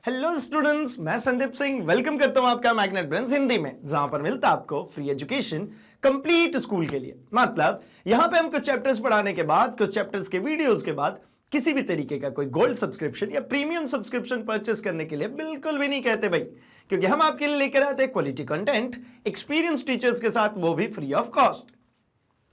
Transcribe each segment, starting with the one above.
Hello students, मैं Sandeep Singh welcome करता हूं आपका मैग्नेट ब्रेन्स हिंदी में, जहां पर मिलता है आपको फ्री एजुकेशन कंप्लीट स्कूल के लिए। मतलब यहां पे हम कुछ चैप्टर्स पढ़ाने के बाद, कुछ चैप्टर्स के वीडियोस के बाद किसी भी तरीके का कोई गोल्ड सब्सक्रिप्शन या प्रीमियम सब्सक्रिप्शन परचेस करने के लिए बिल्कुल भी नहीं कहते भाई, क्योंकि हम आपके लिए लेकर आते हैं क्वालिटी कंटेंट एक्सपीरियंस टीचर्स के साथ, वो भी फ्री ऑफ कॉस्ट।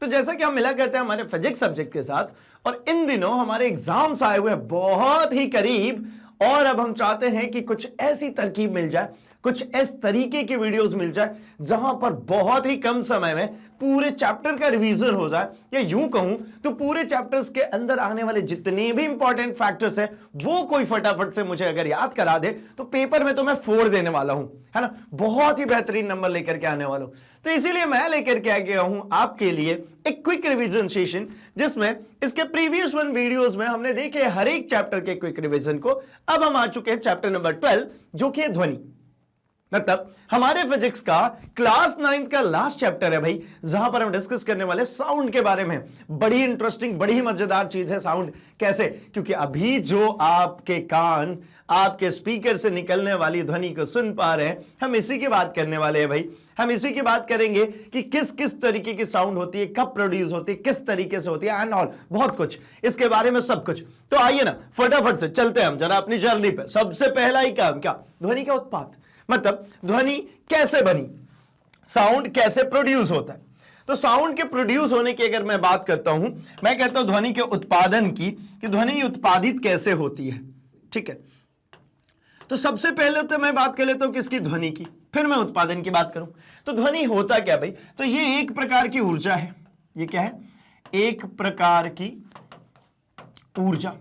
तो जैसा कि हम मिला करते हैं हमारे फिजिक्स सब्जेक्ट के साथ, और इन दिनों हमारे एग्जाम्स आए हुए हैं बहुत ही करीब, और अब हम चाहते हैं कि कुछ ऐसी तरकीब मिल जाए, कुछ इस तरीके की वीडियोस मिल जाए जहां पर बहुत ही कम समय में पूरे चैप्टर का रिवीजन हो जाए, या यूं कहूं तो पूरे चैप्टर्स के अंदर आने वाले जितने भी इंपॉर्टेंट फैक्टर्स हैं वो कोई फटाफट से मुझे अगर याद करा दे तो पेपर में तो मैं 4 देने वाला हूं, है ना। बहुत ही बेहतरीन नंबर लेकर के आने वाला हूं। तो इसीलिए मैं लेकर के आ गया हूं आपके लिए एक क्विक रिवीजन सेशन, जिसमें इसके प्रीवियस वन वीडियोस में हमने देखे हर एक चैप्टर के क्विक रिवीजन को। अब हम आ चुके हैं चैप्टर नंबर 12, जो कि है ध्वनि। मतलब हमारे फिजिक्स का क्लास 9 का लास्ट चैप्टर है भाई, जहां पर हम डिस्कस करने वाले साउंड के बारे में। बड़ी इंटरेस्टिंग, बड़ी मजेदार चीज है साउंड। कैसे? क्योंकि अभी जो आपके कान आपके स्पीकर से निकलने वाली ध्वनि को सुन पा रहे हैं, हम इसी की बात करने वाले हैं भाई। हम इसी की बात करेंगे कि किस किस तरीके की साउंड होती है, कब प्रोड्यूस होती है, किस तरीके से होती है, एंड ऑल, बहुत कुछ इसके बारे में, सब कुछ। तो आइए ना फटाफट से चलते हैं हम जरा अपनी जर्नी पे। सबसे पहला ही काम क्या? ध्वनि का उत्पाद। मतलब ध्वनि कैसे बनी, साउंड कैसे प्रोड्यूस होता है। तो साउंड के प्रोड्यूस होने की अगर मैं बात करता हूं, मैं कहता हूं ध्वनि के उत्पादन की, कि ध्वनि उत्पादित कैसे होती है। ठीक है, तो सबसे पहले तो मैं बात कर लेता हूं किसकी? ध्वनि की, फिर मैं उत्पादन की बात करूं। तो ध्वनि होता क्या भाई? तो ये एक प्रकार की ऊर्जा है। ये क्या है? एक प्रकार की ऊर्जा।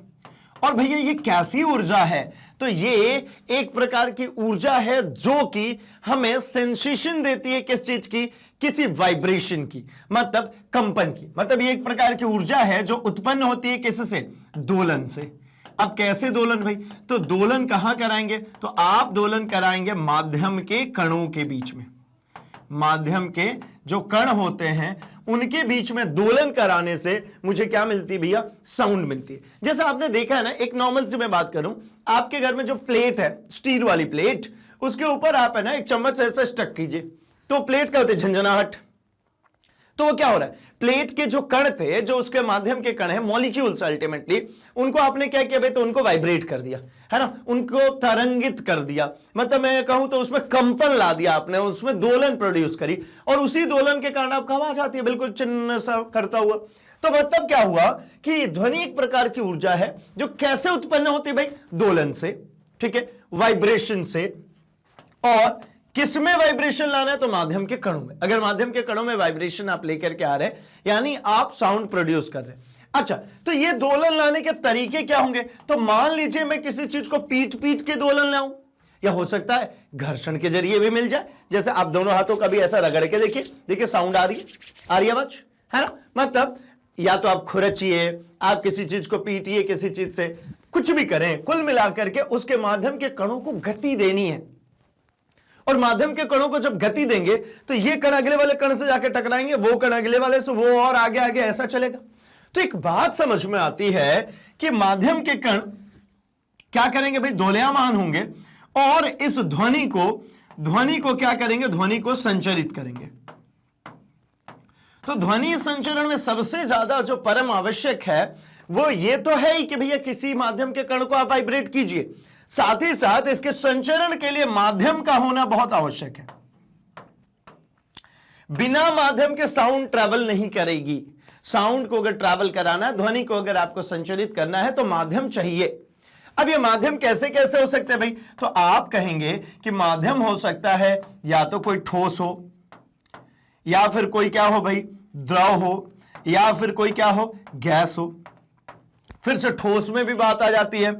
और भैया ये कैसी ऊर्जा है? तो ये एक प्रकार की ऊर्जा है जो कि हमें सेंसेशन देती है। किस चीज की? किसी वाइब्रेशन की, मतलब कंपन की। मतलब ये एक प्रकार की ऊर्जा है जो उत्पन्न होती है किससे? दोलन से। अब कैसे दोलन भाई? तो दोलन कहां कराएंगे? तो आप दोलन कराएंगे माध्यम के कणों के बीच में। माध्यम के जो कण होते हैं उनके बीच में दोलन कराने से मुझे क्या मिलती है भैया? साउंड मिलती है। जैसा आपने देखा है ना, एक नॉर्मल से मैं बात करूं, आपके घर में जो प्लेट है, स्टील वाली प्लेट, उसके ऊपर आप है ना एक चम्मच ऐसा स्टक कीजिए, तो प्लेट क्या होती है? झंझनाहट। तो वो क्या हो रहा है? प्लेट के जो कण थे, जो उसके माध्यम के कण है, मॉलिक्यूल्स अल्टीमेटली, उनको आपने क्या किया भाई? तो उनको वाइब्रेट कर दिया, है ना, उनको तरंगित कर दिया। मतलब मैं कहूं तो उसमें कंपन ला दिया आपने, उसमें दोलन प्रोड्यूस करी, और उसी दोलन के कारण आपको आवाज आती है बिल्कुल चिन्ह सा करता हुआ। तो मतलब क्या हुआ कि ध्वनि एक प्रकार की ऊर्जा है जो कैसे उत्पन्न होती है भाई? दोलन से, ठीक है, वाइब्रेशन से। और किसमें वाइब्रेशन लाना है? तो माध्यम के कणों में। अगर माध्यम के कणों में वाइब्रेशन आप लेकर के आ रहे हैं, यानी आप साउंड प्रोड्यूस कर रहे हैं। अच्छा, तो ये दोलन लाने के तरीके क्या होंगे? तो मान लीजिए मैं किसी चीज को पीट पीट के दोलन लाऊं, या हो सकता है घर्षण के जरिए भी मिल जाए। जैसे आप दोनों हाथों का भी ऐसा रगड़ के देखिए, देखिए साउंड आ रही है आवाज, है ना। मतलब या तो आप खुरचिए, आप किसी चीज को पीटिए, किसी चीज से कुछ भी करें, कुल मिलाकर के उसके माध्यम के कणों को गति देनी है। और माध्यम के कणों को जब गति देंगे तो ये कण अगले वाले कण से जाके टकराएंगे, वो कण अगले वाले से, वो और आगे आगे ऐसा चलेगा। तो एक बात समझ में आती है कि माध्यम के कण क्या करेंगे भाई? दोलयमान होंगे, और इस ध्वनि को क्या करेंगे? ध्वनि को संचरित करेंगे। तो ध्वनि संचरण में सबसे ज्यादा जो परम आवश्यक है वो ये तो है ही कि भैया किसी माध्यम के कण को आप वाइब्रेट कीजिए, साथ ही साथ इसके संचरण के लिए माध्यम का होना बहुत आवश्यक है। बिना माध्यम के साउंड ट्रैवल नहीं करेगी। साउंड को अगर ट्रैवल कराना है, ध्वनि को अगर आपको संचरित करना है, तो माध्यम चाहिए। अब ये माध्यम कैसे कैसे हो सकते हैं भाई? तो आप कहेंगे कि माध्यम हो सकता है या तो कोई ठोस हो, या फिर कोई क्या हो भाई? द्रव हो, या फिर कोई क्या हो? गैस हो। फिर से ठोस में भी बात आ जाती है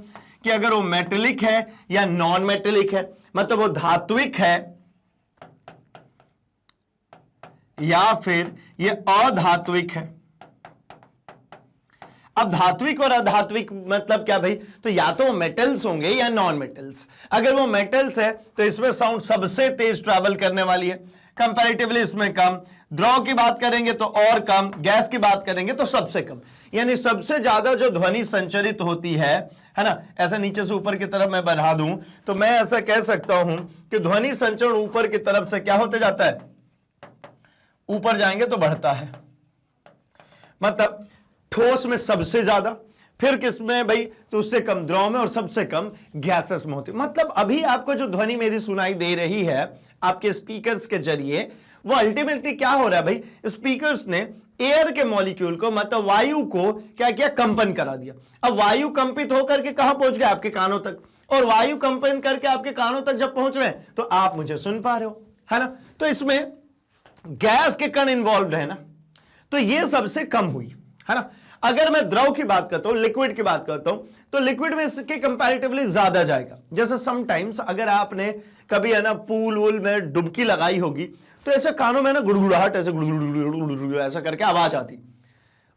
कि अगर वो मेटेलिक है या नॉन मेटेलिक है, मतलब वो धात्विक है या फिर ये अधात्विक है। अब धात्विक और अधात्विक मतलब क्या भाई? तो या तो मेटल्स होंगे या नॉन मेटल्स। अगर वो मेटल्स है तो इसमें साउंड सबसे तेज ट्रैवल करने वाली है, कंपैरेटिवली इसमें कम। द्रव की बात करेंगे तो और कम, गैस की बात करेंगे तो सबसे कम। यानी सबसे ज्यादा जो ध्वनि संचरित होती है है ना, ऐसा नीचे से ऊपर की तरफ मैं बढ़ा दूं तो मैं ऐसा कह सकता हूं कि ध्वनि संचरण ऊपर की तरफ से क्या होते जाता है, ऊपर जाएंगे तो बढ़ता है। मतलब ठोस में सबसे ज्यादा, फिर किसमें भाई, तो उससे कम द्रव में और सबसे कम गैसेस में होती। मतलब अभी आपको जो ध्वनि मेरी सुनाई दे रही है आपके स्पीकर्स के जरिए, वो अल्टीमेटली क्या हो रहा है भाई, स्पीकर्स ने एयर के मॉलिक्यूल को, मतलब वायु को क्या किया, कंपन करा दिया। अब वायु कंपित होकर के कहां पहुंच गया, आपके कानों तक, और वायु कंपन करके आपके कानों तक जब पहुंच रहे हैं तो आप मुझे सुन पा रहे हो, है ना। तो इसमें गैस के कण इन्वॉल्व है ना, तो ये सबसे कम हुई, है ना। अगर मैं द्रव की बात करता हूं, लिक्विड की बात करता हूं, तो लिक्विड में इसके कंपैरेटिवली ज्यादा जाएगा। जैसे समटाइम्स अगर आपने कभी है ना पूल वूल में डुबकी लगाई होगी तो ऐसे कानों में ना गुड़गुड़ाहट, ऐसे गुड़गुड़ ऐसा करके आवाज आती,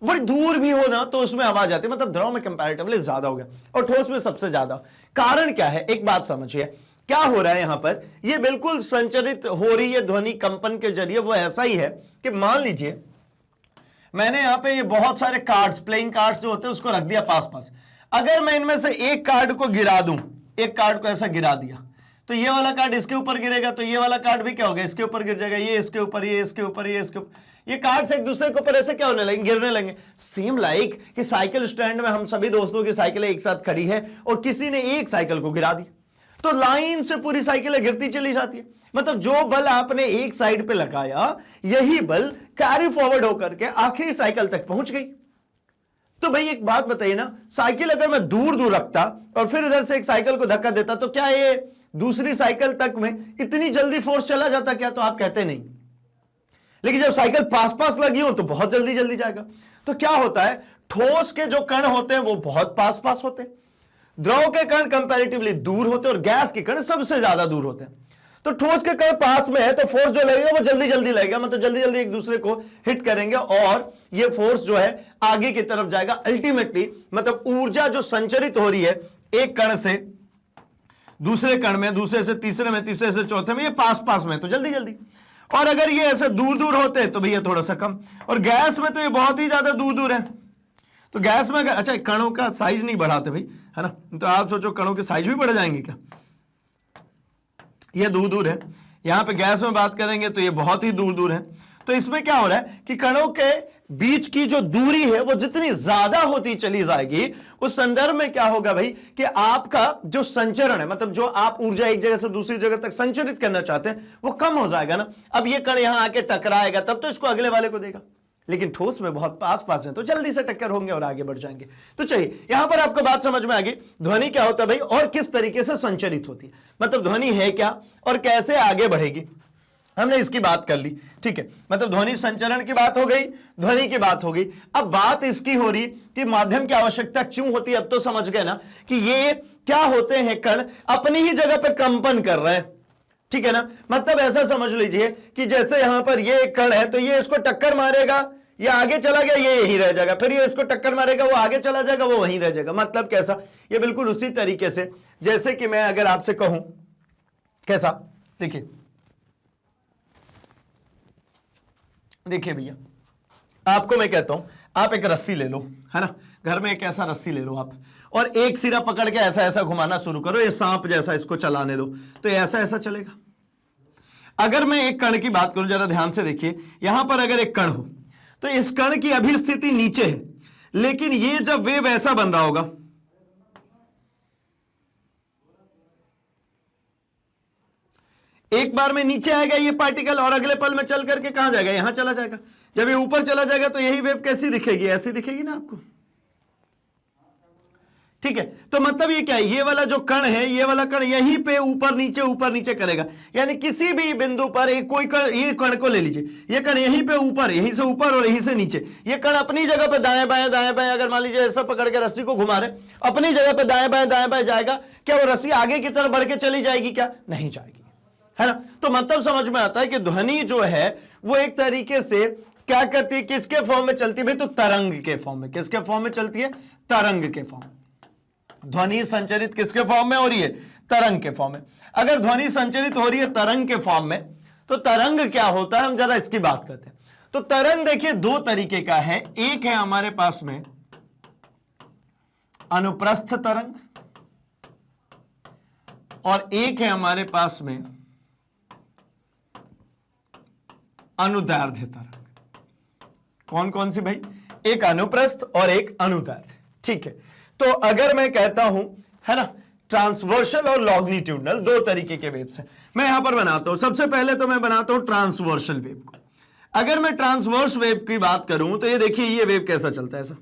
बड़ी दूर भी हो ना तो उसमें आवाज आती, मतलब द्रव में कंपैरेटिवली ज्यादा हो गया और ठोस में सबसे ज्यादा। कारण क्या है, एक बात समझिए क्या हो रहा है यहां पर, ये बिल्कुल संचरित हो रही है ध्वनि कंपन के जरिए। वो ऐसा ही है कि मान लीजिए मैंने यहां पे ये बहुत सारे कार्ड्स, प्लेइंग कार्ड्स जो होते हैं उसको रख दिया पास पास। अगर मैं इनमें से एक कार्ड को गिरा दूं, एक कार्ड को ऐसा गिरा दिया, तो ये वाला कार्ड इसके ऊपर गिरेगा, तो ये वाला कार्ड भी क्या होगा, इसके ऊपर गिर जाएगा, ये इसके ऊपर, ये इसके ऊपर, ये इसके ऊपर, ये कार्ड्स एक दूसरे के ऊपर ऐसे क्या होने लगेंगे, गिरने लगेंगे। सेम लाइक कि साइकिल स्टैंड में हम सभी दोस्तों की साइकिलें एक साथ खड़ी है और किसी ने एक साइकिल को गिरा दी, तो लाइन से पूरी साइकिलें गिरती चली जाती है। मतलब जो बल आपने एक साइड पे लगाया, यही बल कैरी फॉरवर्ड होकर के आखिरी साइकिल तक पहुंच गई। तो भाई एक बात बताइए ना, साइकिल अगर मैं दूर दूर रखता और फिर इधर से एक साइकिल को धक्का देता तो क्या ये दूसरी साइकिल तक में इतनी जल्दी फोर्स चला जाता क्या, तो आप कहते नहीं। लेकिन जब साइकिल पास पास लगी हो तो बहुत जल्दी जल्दी जाएगा। तो क्या होता है, ठोस के जो कण होते हैं वो बहुत पास पास होते हैं, द्रव के कण कंपैरेटिवली दूर होते हैं और गैस के कण सबसे ज्यादा दूर होते हैं। तो ठोस के कण पास में है तो फोर्स जो लगेगा वो जल्दी जल्दी लगेगा, मतलब जल्दी जल्दी एक दूसरे को हिट करेंगे और ये फोर्स जो है आगे की तरफ जाएगा। अल्टीमेटली मतलब ऊर्जा जो संचरित हो रही है एक कण से दूसरे कण में, दूसरे से तीसरे में, तीसरे से चौथे में, ये पास पास में तो जल्दी जल्दी। और अगर ये ऐसे दूर दूर होते तो भैया थोड़ा सा कम, और गैस में तो ये बहुत ही ज्यादा दूर दूर है। तो गैस में अगर अच्छा कणों का साइज नहीं बढ़ाते भाई, है ना, तो आप सोचो कणों के साइज भी बढ़ जाएंगे क्या, ये दूर दूर है। यहां पे गैस में बात करेंगे तो ये बहुत ही दूर दूर है। तो इसमें क्या हो रहा है कि कणों के बीच की जो दूरी है वो जितनी ज्यादा होती चली जाएगी, उस संदर्भ में क्या होगा भाई कि आपका जो संचरण है, मतलब जो आप ऊर्जा एक जगह से दूसरी जगह तक संचरित करना चाहते हैं वो कम हो जाएगा ना। अब ये कण यहां आके टकराएगा तब तो इसको अगले वाले को देगा, लेकिन ठोस में बहुत पास पास है तो जल्दी से टक्कर होंगे और आगे बढ़ जाएंगे। तो चलिए यहां पर आपको बात समझ में आ गई, ध्वनि क्या होता है भाई और किस तरीके से संचरित होती है, मतलब ध्वनि है क्या और कैसे आगे बढ़ेगी, हमने इसकी बात कर ली। ठीक है, मतलब ध्वनि संचरण की बात हो गई, ध्वनि की बात हो गई। अब बात इसकी हो रही कि माध्यम की आवश्यकता क्यों होती है। अब तो समझ गए ना कि ये क्या होते हैं, कण अपनी ही जगह पे कंपन कर रहे हैं, ठीक है ना। मतलब ऐसा समझ लीजिए कि जैसे यहां पर ये एक कण है तो ये इसको टक्कर मारेगा, ये आगे चला गया, ये यहीं रह जाएगा, फिर ये इसको टक्कर मारेगा, वो आगे चला जाएगा, वो वहीं रह जाएगा। मतलब कैसा, ये बिल्कुल उसी तरीके से जैसे कि मैं अगर आपसे कहूं कैसा, देखिए देखिए भैया, आपको मैं कहता हूं आप एक रस्सी ले लो, है ना, घर में एक ऐसा रस्सी ले लो आप, और एक सिरा पकड़ के ऐसा ऐसा घुमाना शुरू करो, ये सांप जैसा इसको चलाने दो, तो ये ऐसा ऐसा चलेगा। अगर मैं एक कण की बात करूं, जरा ध्यान से देखिए, यहां पर अगर एक कण हो तो इस कण की अभी स्थिति नीचे है, लेकिन ये जब वेव ऐसा बन रहा होगा, एक बार में नीचे आएगा ये पार्टिकल और अगले पल में चल करके कहां जाएगा, यहां चला जाएगा। जब ये ऊपर चला जाएगा तो यही वेव कैसी दिखेगी, ऐसी दिखेगी ना आपको, ठीक है। तो मतलब ये क्या है, ये वाला जो कण है, ये वाला कण यहीं पे ऊपर नीचे करेगा, यानी किसी भी बिंदु पर एक कोई कण, ये कण को ले लीजिए, ये कण यहीं पे ऊपर, यहीं से ऊपर और यहीं से नीचे, ये कण अपनी जगह पे दाएं बाएं अगर मान लीजिए ऐसा पकड़ के रस्सी को घुमा रहे, अपनी जगह पे दाएं बाएं जाएगा, क्या वो रस्सी आगे की तरफ बढ़ के चली जाएगी, क्या नहीं जाएगी, है ना। तो मतलब समझ में आता है कि ध्वनि जो है वो एक तरीके से क्या करती है, किसके फॉर्म में चलती है भाई, तो तरंग के फॉर्म में। किसके फॉर्म में चलती है, तरंग के फॉर्म में। ध्वनि संचरित किसके फॉर्म में हो रही है, तरंग के फॉर्म में। अगर ध्वनि संचरित हो रही है तरंग के फॉर्म में, तो तरंग क्या होता है, हम जरा इसकी बात करते हैं। तो तरंग देखिए दो तरीके का है, एक है हमारे पास में अनुप्रस्थ तरंग, और एक है हमारे पास में अनुदैर्ध्य तरंग। कौन कौन सी भाई? एक अनुप्रस्थ और एक अनुदैर्ध्य। ठीक है, तो अगर मैं कहता हूं, है ना, ट्रांसवर्सल और लॉन्गिट्यूडनल दो तरीके के वेव्स हैं। मैं यहां पर बनाता हूं, सबसे पहले तो मैं बनाता हूं ट्रांसवर्सल वेव को। अगर मैं ट्रांसवर्स वेव की बात करूं तो ये देखिए, ये वेव कैसा चलता है, ऐसा।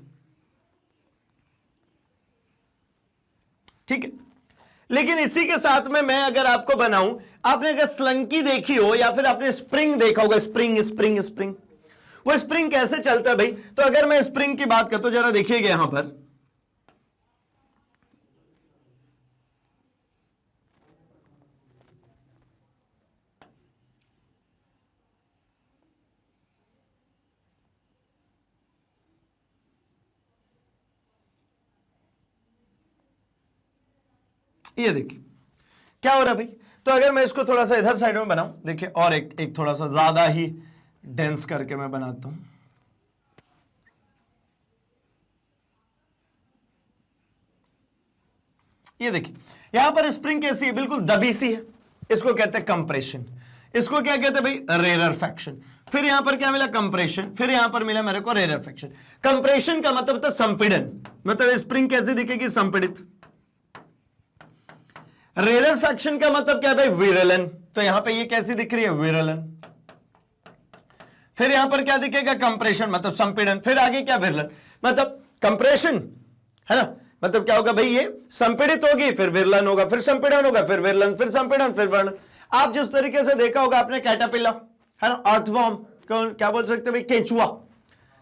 ठीक है, लेकिन इसी के साथ में मैं अगर आपको बनाऊं, आपने अगर स्लंकी देखी हो या फिर आपने स्प्रिंग देखा होगा, स्प्रिंग स्प्रिंग स्प्रिंग, वो स्प्रिंग कैसे चलता है भाई? तो अगर मैं स्प्रिंग की बात करता हूं, जरा देखिएगा यहां पर, ये देखिए क्या हो रहा है भाई। तो अगर मैं इसको थोड़ा सा इधर साइड में बनाऊं, देखिए, और एक थोड़ा सा ज्यादा ही डेंस करके मैं बनाता हूं, ये देखिए यहां पर स्प्रिंग कैसी है? बिल्कुल दबी सी है, इसको कहते हैं कंप्रेशन। इसको क्या कहते हैं भाई? रेररफेक्शन। फिर यहां पर क्या मिला? कंप्रेशन। फिर यहां पर मिला मेरे को रेररफेक्शन। कंप्रेशन का मतलब होता है संपीड़न, मतलब स्प्रिंग कैसी दिखेगी? संपीड़ित। रेररफेक्शन का मतलब क्या है भाई? विरलन। तो यहां पे ये कैसी दिख रही है? विरलन। फिर यहां पर क्या दिखेगा? कंप्रेशन, मतलब संपीड़न। फिर आगे क्या? विरलन। मतलब कंप्रेशन, है ना, मतलब क्या होगा भाई? ये संपीड़ित होगी, फिर विरलन होगा, फिर संपीड़न होगा, फिर विरलन, फिर संपीड़न, फिर विरलन। आप जिस तरीके से देखा होगा आपने कैटरपिलर, है ना, अर्थवॉर्म, क्या बोल सकते हैं भाई? केंचुआ,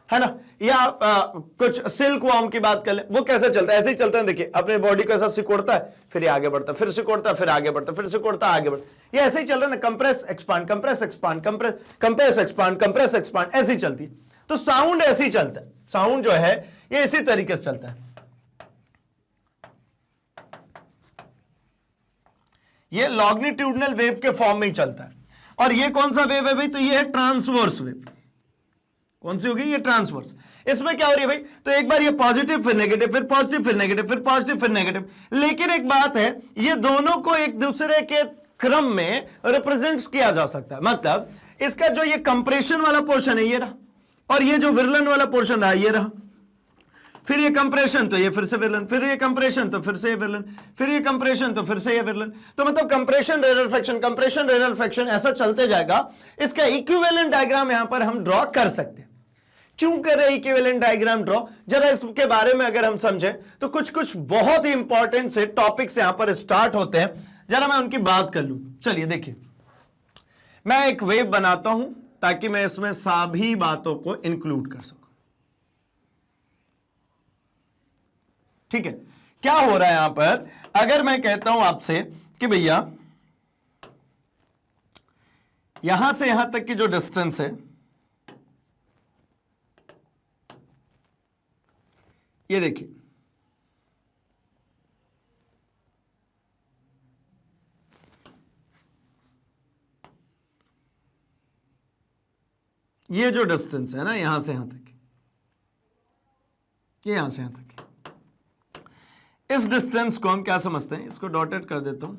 है ना, या कुछ सिल्क वॉर्म की बात कर ले, वो कैसे चलता है? ऐसे ही चलता है। देखिए अपने बॉडी को ऐसा सिकोड़ता है, फिर ये आगे बढ़ता है, फिर सिकोड़ता है, फिर आगे बढ़ता है, फिर सिकोड़ता है, आगे बढ़ता। ये ऐसे ही चल रहा है ना, compress expand, compress expand, compress expand, compress expand, ऐसी चलती है। तो साउंड ऐसे ही चलता है, साउंड जो है ये इसी तरीके से चलता है। ये लॉन्गिट्यूडनल वेव के फॉर्म में ही चलता है। और ये कौन सा वेव है भाई? तो ये है ट्रांसवर्स वेव। कौन सी होगी? ये ट्रांसवर्स। इसमें क्या हो रही है भाई? तो एक बार ये पॉजिटिव, फिर नेगेटिव, फिर पॉजिटिव, फिर नेगेटिव, फिर पॉजिटिव, फिर नेगेटिव। लेकिन एक बात है, ये दोनों को एक दूसरे के क्रम में रिप्रेजेंट किया जा सकता है। मतलब इसका जो ये कंप्रेशन वाला पोर्शन है ये रहा, और ये जो विरलन वाला पोर्शन रहा ये रहा। फिर ये कंप्रेशन तो ये फिर से विरलन, फिर ये कंप्रेशन तो फिर से ये विरलन, फिर ये कंप्रेशन तो फिर से ये विरलन। तो मतलब कंप्रेशन रेररफेक्शन, कंप्रेशन रेररफेक्शन, ऐसा चलते जाएगा। इसका इक्विवेलेंट डायग्राम यहां पर हम ड्रॉ कर सकते हैं। क्यों कर रहे हैं इक्विवेलेंट डायग्राम ड्रॉ? जरा इसके बारे में अगर हम समझें तो कुछ कुछ बहुत ही इंपॉर्टेंट से टॉपिक्स यहां पर स्टार्ट होते हैं, जरा मैं उनकी बात कर लूं। चलिए देखिए, मैं एक वेव बनाता हूं ताकि मैं इसमें सभी बातों को इंक्लूड कर सकूं। ठीक है, क्या हो रहा है यहां पर? अगर मैं कहता हूं आपसे कि भैया यहां से यहां तक की जो डिस्टेंस है, ये देखिए, ये जो डिस्टेंस है ना यहां से यहां तक, ये यहां से यहां तक, इस डिस्टेंस को हम क्या समझते हैं? इसको डॉटेड कर देता हूं।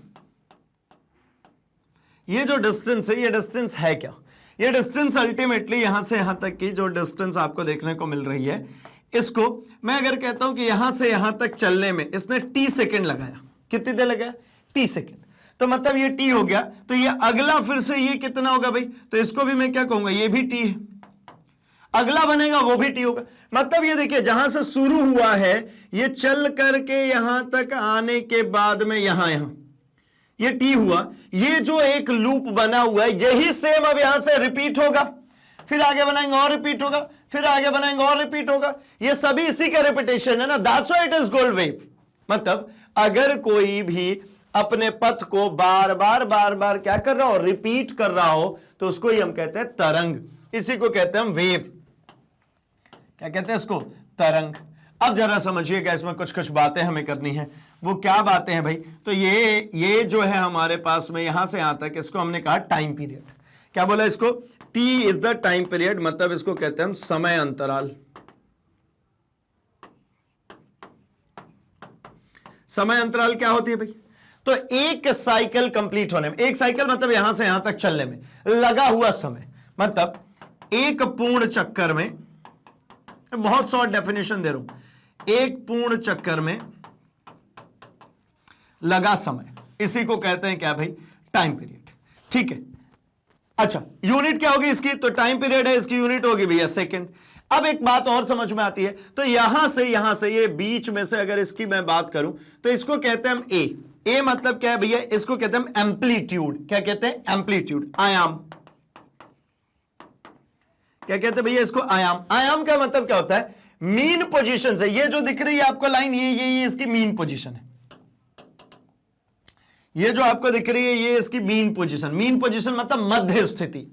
ये जो डिस्टेंस है, ये डिस्टेंस है क्या? ये डिस्टेंस अल्टीमेटली यहां से यहां तक की जो डिस्टेंस आपको देखने को मिल रही है, इसको मैं अगर कहता हूं कि यहां से यहां तक चलने में इसने t सेकेंड लगाया। कितनी देर लगाया? t second. तो मतलब ये t हो गया, तो ये अगला फिर से ये कितना होगा भाई? तो इसको भी मैं क्या कहूंगा? ये भी t है। अगला बनेगा वो भी t होगा। मतलब ये देखिए, जहां से शुरू हुआ है ये चल करके यहां तक आने के बाद में यहां ये t हुआ। ये जो एक लूप बना हुआ है यही सेम अब यहां से रिपीट होगा, फिर आगे बनाएंगे और रिपीट होगा, फिर आगे बनाएंगे और रिपीट होगा। ये सभी इसी का रिपीटेशन है ना, that's why it is gold wave. मतलब अगर कोई भी अपने पथ को बार बार बार बार क्या कर रहा हो? रिपीट कर रहा हो, तो उसको ही हम कहते हैं तरंग। इसी को कहते हैं हम वेव। क्या कहते हैं इसको? तरंग। अब जरा समझिएगा, इसमें कुछ कुछ बातें हमें करनी है। वो क्या बातें हैं भाई? तो ये जो है हमारे पास में यहां से यहां तक, इसको हमने कहा टाइम पीरियड। क्या बोला इसको? T is the time period, मतलब इसको कहते हैं हम समय अंतराल। समय अंतराल क्या होती है भाई? तो एक साइकिल कंप्लीट होने में, एक साइकिल मतलब यहां से यहां तक चलने में लगा हुआ समय, मतलब एक पूर्ण चक्कर में, बहुत शॉर्ट डेफिनेशन दे रहा हूं, एक पूर्ण चक्कर में लगा समय, इसी को कहते हैं क्या भाई, टाइम पीरियड। ठीक है, अच्छा यूनिट क्या होगी इसकी, तो टाइम पीरियड है, इसकी यूनिट होगी भैया सेकंड। अब एक बात और समझ में आती है, तो यहां से ये बीच में से अगर इसकी मैं बात करूं तो इसको कहते हैं हम ए मतलब क्या है भैया, इसको कहते हैं हम एम्पलीट्यूड। क्या कहते हैं, एम्पलीट्यूड, आयाम। क्या कहते हैं भैया इसको, आयाम। आयाम का मतलब क्या होता है, मीन पोजीशन से, ये जो दिख रही है आपको लाइन, ये इसकी मीन पोजीशन है, ये जो आपको दिख रही है ये इसकी मीन पोजीशन। मीन पोजीशन मतलब मध्य स्थिति।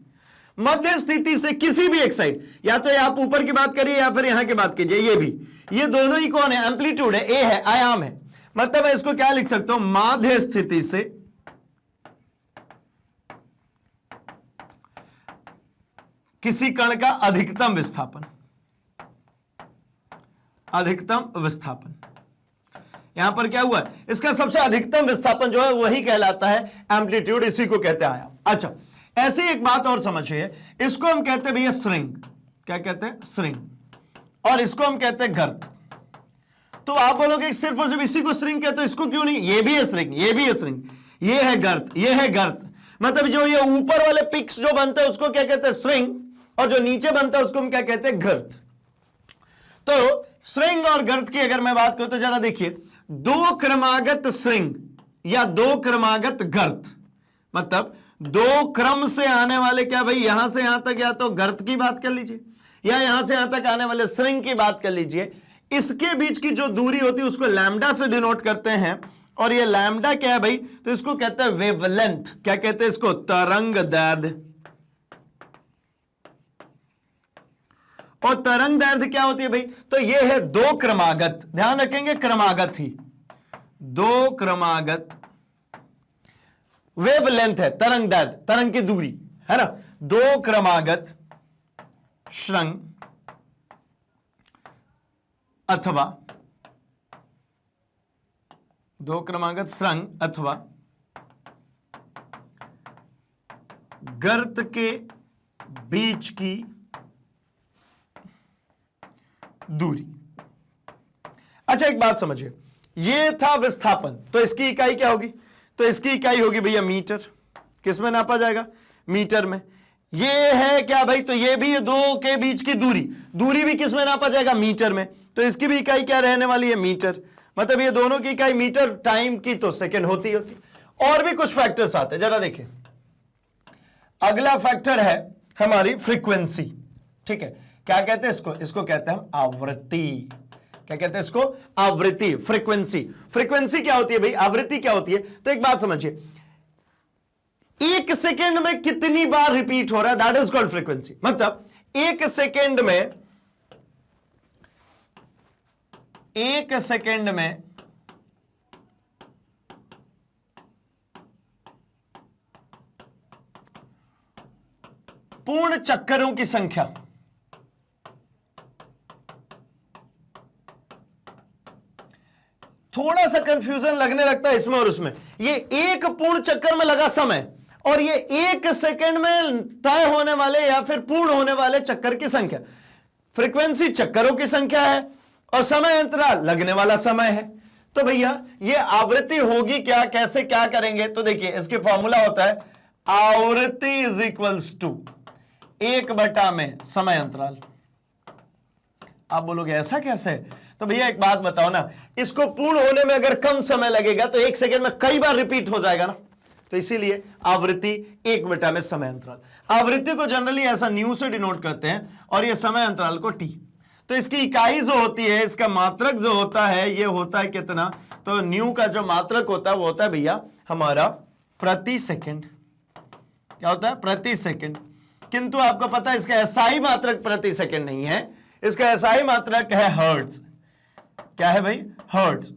मध्य स्थिति से किसी भी एक साइड, या तो आप ऊपर की बात करिए या फिर यहां की बात कीजिए, ये भी, ये दोनों ही कौन है, एम्पलीट्यूड है, ए है, आयाम है। मतलब मैं इसको क्या लिख सकता हूं, माध्य स्थिति से किसी कण का अधिकतम विस्थापन, अधिकतम विस्थापन। यहां पर क्या हुआ, इसका सबसे अधिकतम विस्थापन जो है वही कहलाता है एम्पलीट्यूड, इसी को कहते हैं आयाम। अच्छा, ऐसी एक बात और समझिए, इसको हम कहते हैं भैया स्ट्रिंग। क्या कहते हैं, स्ट्रिंग। और इसको हम कहते हैं गर्त। तो आप बोलोगे सिर्फ और सिर्फ इसी को स्ट्रिंग कहते हो, इसको क्यों नहीं, ये भी है स्ट्रिंग, ये भी है स्ट्रिंग, ये है गर्त, ये है गर्त। मतलब जो ये ऊपर वाले पिक्स जो बनते हैं उसको क्या कहते हैं, स्ट्रिंग, और जो नीचे बनता है उसको हम क्या कहते हैं, गर्त। तो स्ट्रिंग और गर्त की अगर मैं बात करूं तो जरा देखिए, दो क्रमागत स्ट्रिंग या दो क्रमागत गर्त, मतलब दो क्रम से आने वाले, क्या भाई यहां से यहां तक या तो गर्त की बात कर लीजिए या यहां से यहां तक आने वाले स्ट्रिंग की बात कर लीजिए, इसके बीच की जो दूरी होती है उसको लैम्डा से डिनोट करते हैं। और ये लैम्डा क्या है भाई, तो इसको कहते हैं वेवलेंथ। क्या कहते हैं इसको, तरंग दैर्ध्य। और तरंग दैर्ध्य क्या होती है भाई, तो ये है दो क्रमागत, ध्यान रखेंगे क्रमागत ही, दो क्रमागत, वेवलेंथ है तरंग दैर्ध्य, तरंग की दूरी है ना, दो क्रमागत श्रृंग अथवा दो क्रमागत श्रृंग अथवा गर्त के बीच की दूरी। अच्छा एक बात समझिए, ये था विस्थापन, तो इसकी इकाई क्या होगी, तो इसकी इकाई होगी भैया मीटर। किस में नापा जाएगा, मीटर में। ये है क्या भाई, तो ये भी, ये दो के बीच की दूरी, दूरी भी किस में नापा जाएगा, मीटर में। तो इसकी भी इकाई क्या रहने वाली है, मीटर। मतलब ये दोनों की इकाई मीटर, टाइम की तो सेकंड होती। और भी कुछ फैक्टर्स आते हैं, जरा देखिए। अगला फैक्टर है हमारी फ्रीक्वेंसी। ठीक है, क्या कहते हैं इसको, इसको कहते हैं हम आवृत्ति। क्या कहते हैं इसको, आवृत्ति, फ्रीक्वेंसी। फ्रीक्वेंसी क्या होती है भाई, आवृत्ति क्या होती है। तो एक बात समझिए, एक सेकेंड में कितनी बार रिपीट हो रहा है, दैट इज कॉल्ड फ्रीक्वेंसी। मतलब एक सेकेंड में, एक सेकेंड में पूर्ण चक्करों की संख्या, थोड़ा सा कंफ्यूजन लगने लगता है इसमें और उसमें। ये एक पूर्ण चक्कर में लगा समय और ये एक सेकेंड में तय होने वाले या फिर पूर्ण होने वाले चक्कर की संख्या। फ्रीक्वेंसी चक्करों की संख्या है और समय अंतराल लगने वाला समय है। तो भैया ये आवृत्ति होगी क्या, कैसे क्या करेंगे, तो देखिए इसके फॉर्मूला होता है आवृत्ति इज इक्वल्स टू 1 में समय अंतराल। आप बोलोगे ऐसा कैसे, तो भैया एक बात बताओ ना, इसको पूर्ण होने में अगर कम समय लगेगा तो एक सेकेंड में कई बार रिपीट हो जाएगा ना, तो इसीलिए आवृत्ति 1 में समय अंतराल। आवृत्ति को जनरली ऐसा न्यू से डिनोट करते हैं और ये समय अंतराल को टी। तो इसकी इकाई जो होती है, इसका मात्रक जो होता है, ये होता है कितना, तो न्यू का जो मात्रक होता है वो होता है भैया हमारा प्रति सेकंड। क्या होता है, प्रति सेकंड। किंतु आपको पता है इसका एसआई मात्रक प्रति सेकंड नहीं है, इसका एसआई मात्रक है हर्ट्ज। क्या है भाई, हर्ट्ज।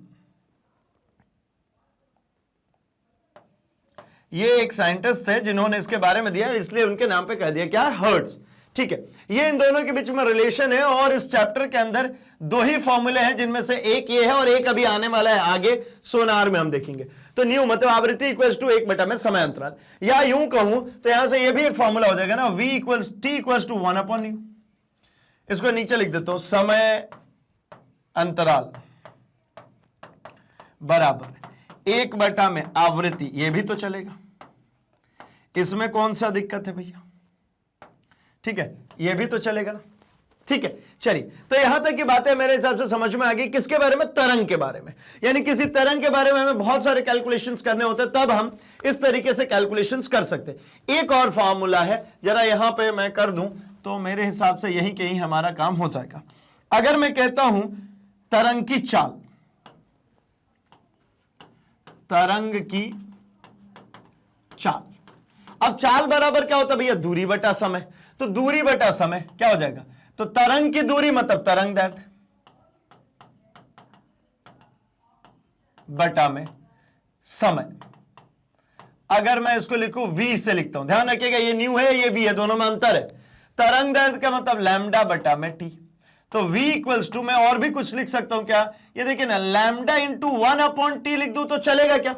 ये एक साइंटिस्ट थे जिन्होंने इसके बारे में दिया, इसलिए उनके नाम पे कह दिया क्या, हर्ट्ज। ठीक है, ये इन दोनों के बीच में रिलेशन है और इस चैप्टर के अंदर 2 ही फॉर्मूले हैं, जिनमें से एक ये है और एक अभी आने वाला है आगे सोनार में हम देखेंगे। तो न्यू मतलब आवृत्ति इक्वल्स टू 1/में समय अंतराल, या यूं कहूं तो यहां से ये भी एक फॉर्मूला हो जाएगा ना, v equals t equals to 1/न्यू। इसको नीचे लिख देता हूं, समय अंतराल बराबर 1/, में आवृत्ति, ये भी तो चलेगा, इसमें कौन सा दिक्कत है भैया? ठीक है, ये भी तो चलेगा ना। ठीक है, चलिए, तो यहां तक की बातें मेरे हिसाब से समझ में आ गई। किसके बारे में? तरंग के बारे में। यानी किसी तरंग के बारे में हमें बहुत सारे कैलकुलेशंस करने होते हैं, तब हम इस तरीके से कैलकुलेशंस कर सकते हैं। एक और फॉर्मूला है, जरा यहां पे मैं कर दूं तो मेरे हिसाब से यहीं कहीं हमारा काम हो जाएगा। अगर मैं कहता हूं तरंग की चाल, तरंग की चाल, अब चाल बराबर क्या होता है भैया? दूरी बटा समय। तो दूरी बटा समय क्या हो जाएगा? तो तरंग की दूरी मतलब तरंग दैर्ध्य बटा में समय। अगर मैं इसको लिखूं v से लिखता हूं, ध्यान रखिएगा ये न्यू है, ये v है, दोनों में अंतर है। तरंग दैर्ध्य का मतलब लैम्डा बटा में t। तो v इक्वल्स टू, मैं और भी कुछ लिख सकता हूं क्या? ये देखिए ना, लैम्डा इंटू 1/t लिख दूं तो चलेगा क्या?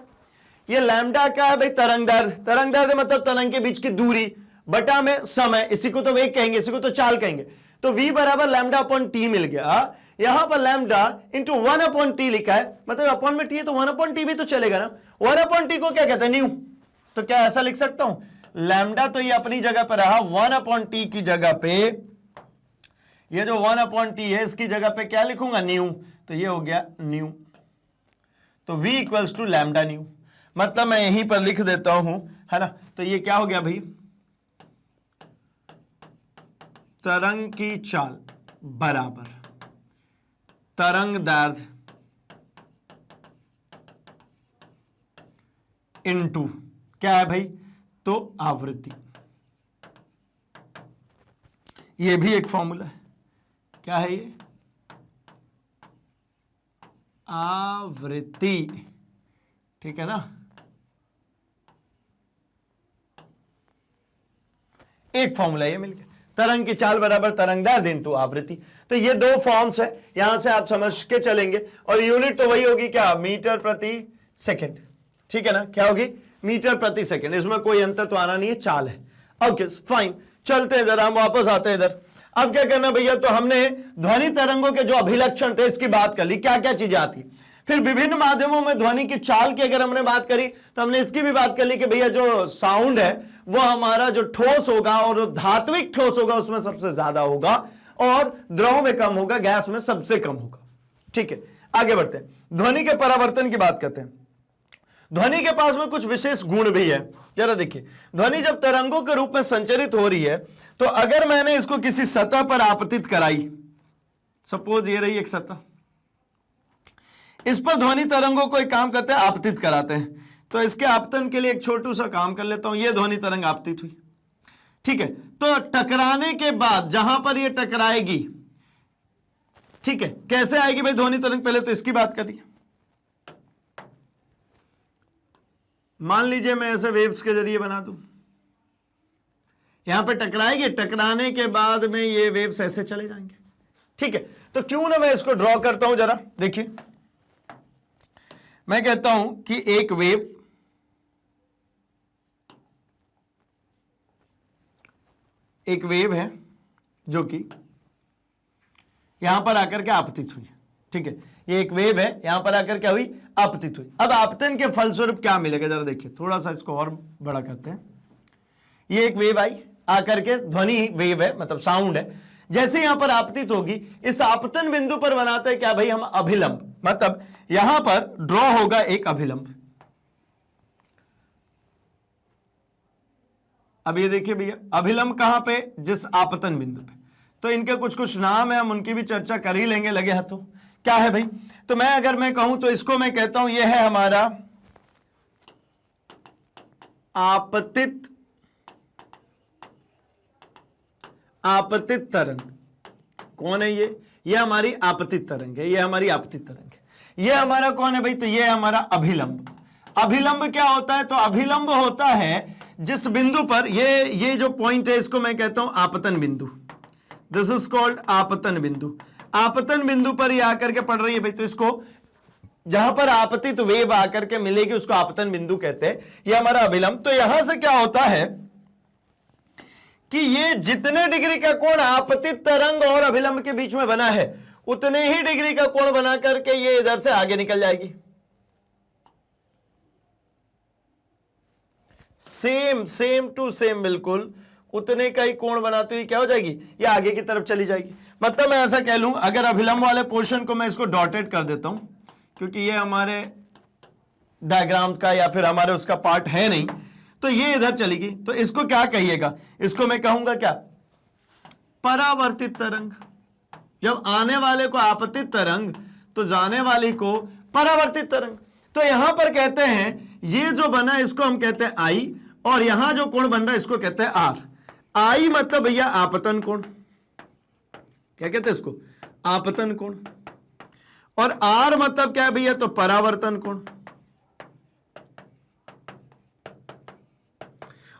ये लैम्डा क्या है भाई? तरंग दैर्ध्य। तरंग दैर्ध्य मतलब तरंग के बीच की दूरी बटा में समय, इसी को तो वेग कहेंगे, इसी को तो चाल कहेंगे। तो v बराबर लैम्डा अपॉन टी मिल गया। यहां पर लैम्डा इंटू 1/t लिखा है, मतलब अपॉन में t है तो 1/t भी तो चलेगा ना। 1/t को क्या कहते हैं? न्यू। तो क्या ऐसा लिख सकता हूं? लैम्डा तो ये अपनी जगह पर रहा, 1/t की जगह पे, ये जो 1/t है इसकी जगह पे क्या लिखूंगा? न्यू। तो ये हो गया न्यू। तो v equals to lambda nu, मतलब मैं यहीं पर लिख देता हूं, है ना। तो ये क्या हो गया भाई? तरंग की चाल बराबर तरंग दैर्ध्य इनटू क्या है भाई? तो आवृत्ति। ये भी एक फॉर्मूला है। क्या है ये? आवृत्ति। ठीक है ना। एक फॉर्मूला ये मिल गया, तरंग की चाल बराबर तरंग दैर्ध्य इनटू आवृत्ति। तो ये दो फॉर्म्स है, यहां से आप समझ के चलेंगे। और यूनिट तो वही होगी क्या? मीटर प्रति सेकंड। ठीक है ना, क्या होगी? मीटर प्रति सेकंड। इसमें कोई अंतर तो आना नहीं है, चाल है। ओके फाइन, चलते हैं जरा, हम वापस आते हैं इधर। अब क्या करना भैया? तो हमने ध्वनि तरंगों के जो अभिलक्षण थे इसकी बात कर ली, क्या क्या चीजें आती। फिर विभिन्न माध्यमों में ध्वनि की चाल की अगर हमने बात करी तो हमने इसकी भी बात कर ली कि भैया जो साउंड है वो हमारा जो ठोस होगा और धात्विक ठोस होगा उसमें सबसे ज्यादा होगा, और द्रव में कम होगा, गैस में सबसे कम होगा। ठीक है, आगे बढ़ते हैं, ध्वनि के परावर्तन की बात करते हैं। ध्वनि के पास में कुछ विशेष गुण भी है, जरा देखिए। ध्वनि जब तरंगों के रूप में संचरित हो रही है तो अगर मैंने इसको किसी सतह पर आपतित कराई, सपोज ये रही एक सतह, इस पर ध्वनि तरंगों को एक काम करते हैं, आपतित कराते हैं। तो इसके आपतन के लिए एक छोटू सा काम कर लेता हूं। ये ध्वनि तरंग आपतित हुई, ठीक है। तो टकराने के बाद जहां पर ये टकराएगी, ठीक है, कैसे आएगी भाई ध्वनि तरंग? पहले तो इसकी बात करिए। मान लीजिए मैं ऐसे वेव्स के जरिए बना दूं, यहां पे टकराएगी, टकराने के बाद में ये वेव्स ऐसे चले जाएंगे। ठीक है, तो क्यों ना मैं इसको ड्रॉ करता हूं, जरा देखिए। मैं कहता हूं कि एक वेव है जो कि यहां पर आकर के आपतित हुई। ठीक है, ये एक वेव है, यहां पर आकर क्या हुई? आपतित हुई। अब आपतन के फलस्वरूप क्या मिलेगा, जरा देखिए। थोड़ा सा इसको और बड़ा करते हैं। ये एक वेव आई, आकर के ध्वनि वेव है, मतलब साउंड है। जैसे यहां पर आपतित होगी, इस आपतन बिंदु पर बनाते हैं क्या भाई हम? अभिलंब। मतलब यहां पर ड्रॉ होगा एक अभिलंब। अब ये देखिए भैया, अभिलंब कहां पे? जिस आपतन बिंदु पे। तो इनके कुछ कुछ नाम है, हम उनकी भी चर्चा कर ही लेंगे लगे हाथों। क्या है भाई? तो मैं अगर मैं कहूं तो इसको मैं कहता हूं ये है हमारा आपतित तरंग। कौन है ये? ये हमारी आपतित तरंग है, ये हमारी आपतित तरंग है। ये हमारा कौन है भाई? तो ये हमारा अभिलंब। अभिलंब क्या होता है? तो अभिलंब होता है जिस बिंदु पर ये जो पॉइंट है इसको मैं कहता हूं आपतन बिंदु। दिस इज कॉल्ड आपतन बिंदु। आपतन बिंदु पर ये आकर के पड़ रही है भाई, तो इसको जहां पर आपतित वेव आकर के मिलेगी उसको आपतन बिंदु कहते हैं, ये हमारा अभिलंब। तो यहां से क्या होता है कि ये जितने डिग्री का कोण आपतित तरंग और अभिलंब के बीच में बना है उतने ही डिग्री का कोण बना करके ये इधर से आगे निकल जाएगी। सेम टू सेम, बिल्कुल उतने का ही कोण बनाते हुए क्या हो जाएगी, ये आगे की तरफ चली जाएगी। मतलब मैं ऐसा कह लूं, अगर अभिलंब वाले पोर्शन को मैं इसको डॉटेड कर देता हूं, क्योंकि ये हमारे डायग्राम का या फिर हमारे उसका पार्ट है नहीं, तो ये इधर चलेगी। तो इसको क्या कहिएगा, इसको मैं कहूंगा क्या, परावर्तित तरंग। जब आने वाले को आपतित तरंग तो जाने वाली को परावर्तित तरंग। तो यहां पर कहते हैं ये जो बना इसको हम कहते हैं आई, और यहां जो कोण बन रहा है इसको कहते हैं आर। आई मतलब भैया आपतन कोण, क्या कहते हैं इसको, आपतन कोण। और आर मतलब क्या है भैया, तो परावर्तन कोण।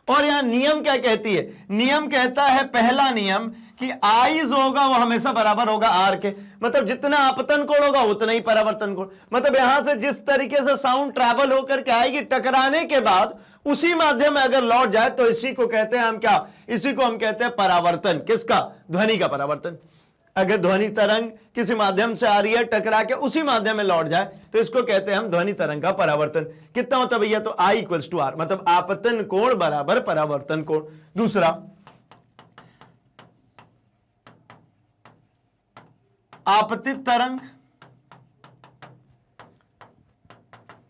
और यहां नियम क्या कहती है, नियम कहता है, पहला नियम कि आई जो होगा वो हमेशा बराबर होगा आर के। मतलब जितना आपतन कोण होगा उतना ही परावर्तन कोण। मतलब यहां से जिस तरीके से साउंड ट्रैवल होकर के आएगी, टकराने के बाद उसी माध्यम में अगर लौट जाए तो इसी को कहते हैं हम क्या, इसी को हम कहते हैं परावर्तन। किसका, ध्वनि का परावर्तन। अगर ध्वनि तरंग किसी माध्यम से आ रही है, टकरा के उसी माध्यम में लौट जाए तो इसको कहते हैं हम ध्वनि तरंग का परावर्तन। कितना होता है भैया, तो I इक्वल्स टू आर, मतलब आपतन कोण बराबर परावर्तन कोण। दूसरा, आपतित तरंग,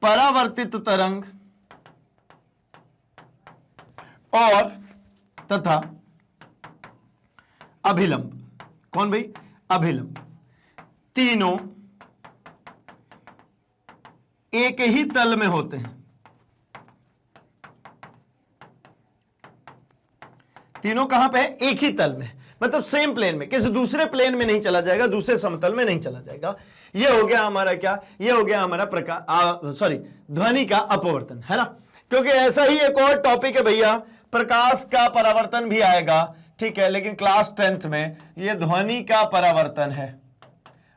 परावर्तित तरंग और तथा अभिलंब। कौन भाई, अभिलंब। तीनों एक ही तल में होते हैं, तीनों कहां पे है, एक ही तल में, मतलब सेम प्लेन में, किसी दूसरे प्लेन में नहीं चला जाएगा, दूसरे समतल में नहीं चला जाएगा। ये हो गया हमारा क्या, ये हो गया हमारा ध्वनि का अपवर्तन, है ना। क्योंकि ऐसा ही एक और टॉपिक है भैया, प्रकाश का परावर्तन भी आएगा, ठीक है, लेकिन क्लास 10th में ये ध्वनि का परावर्तन है।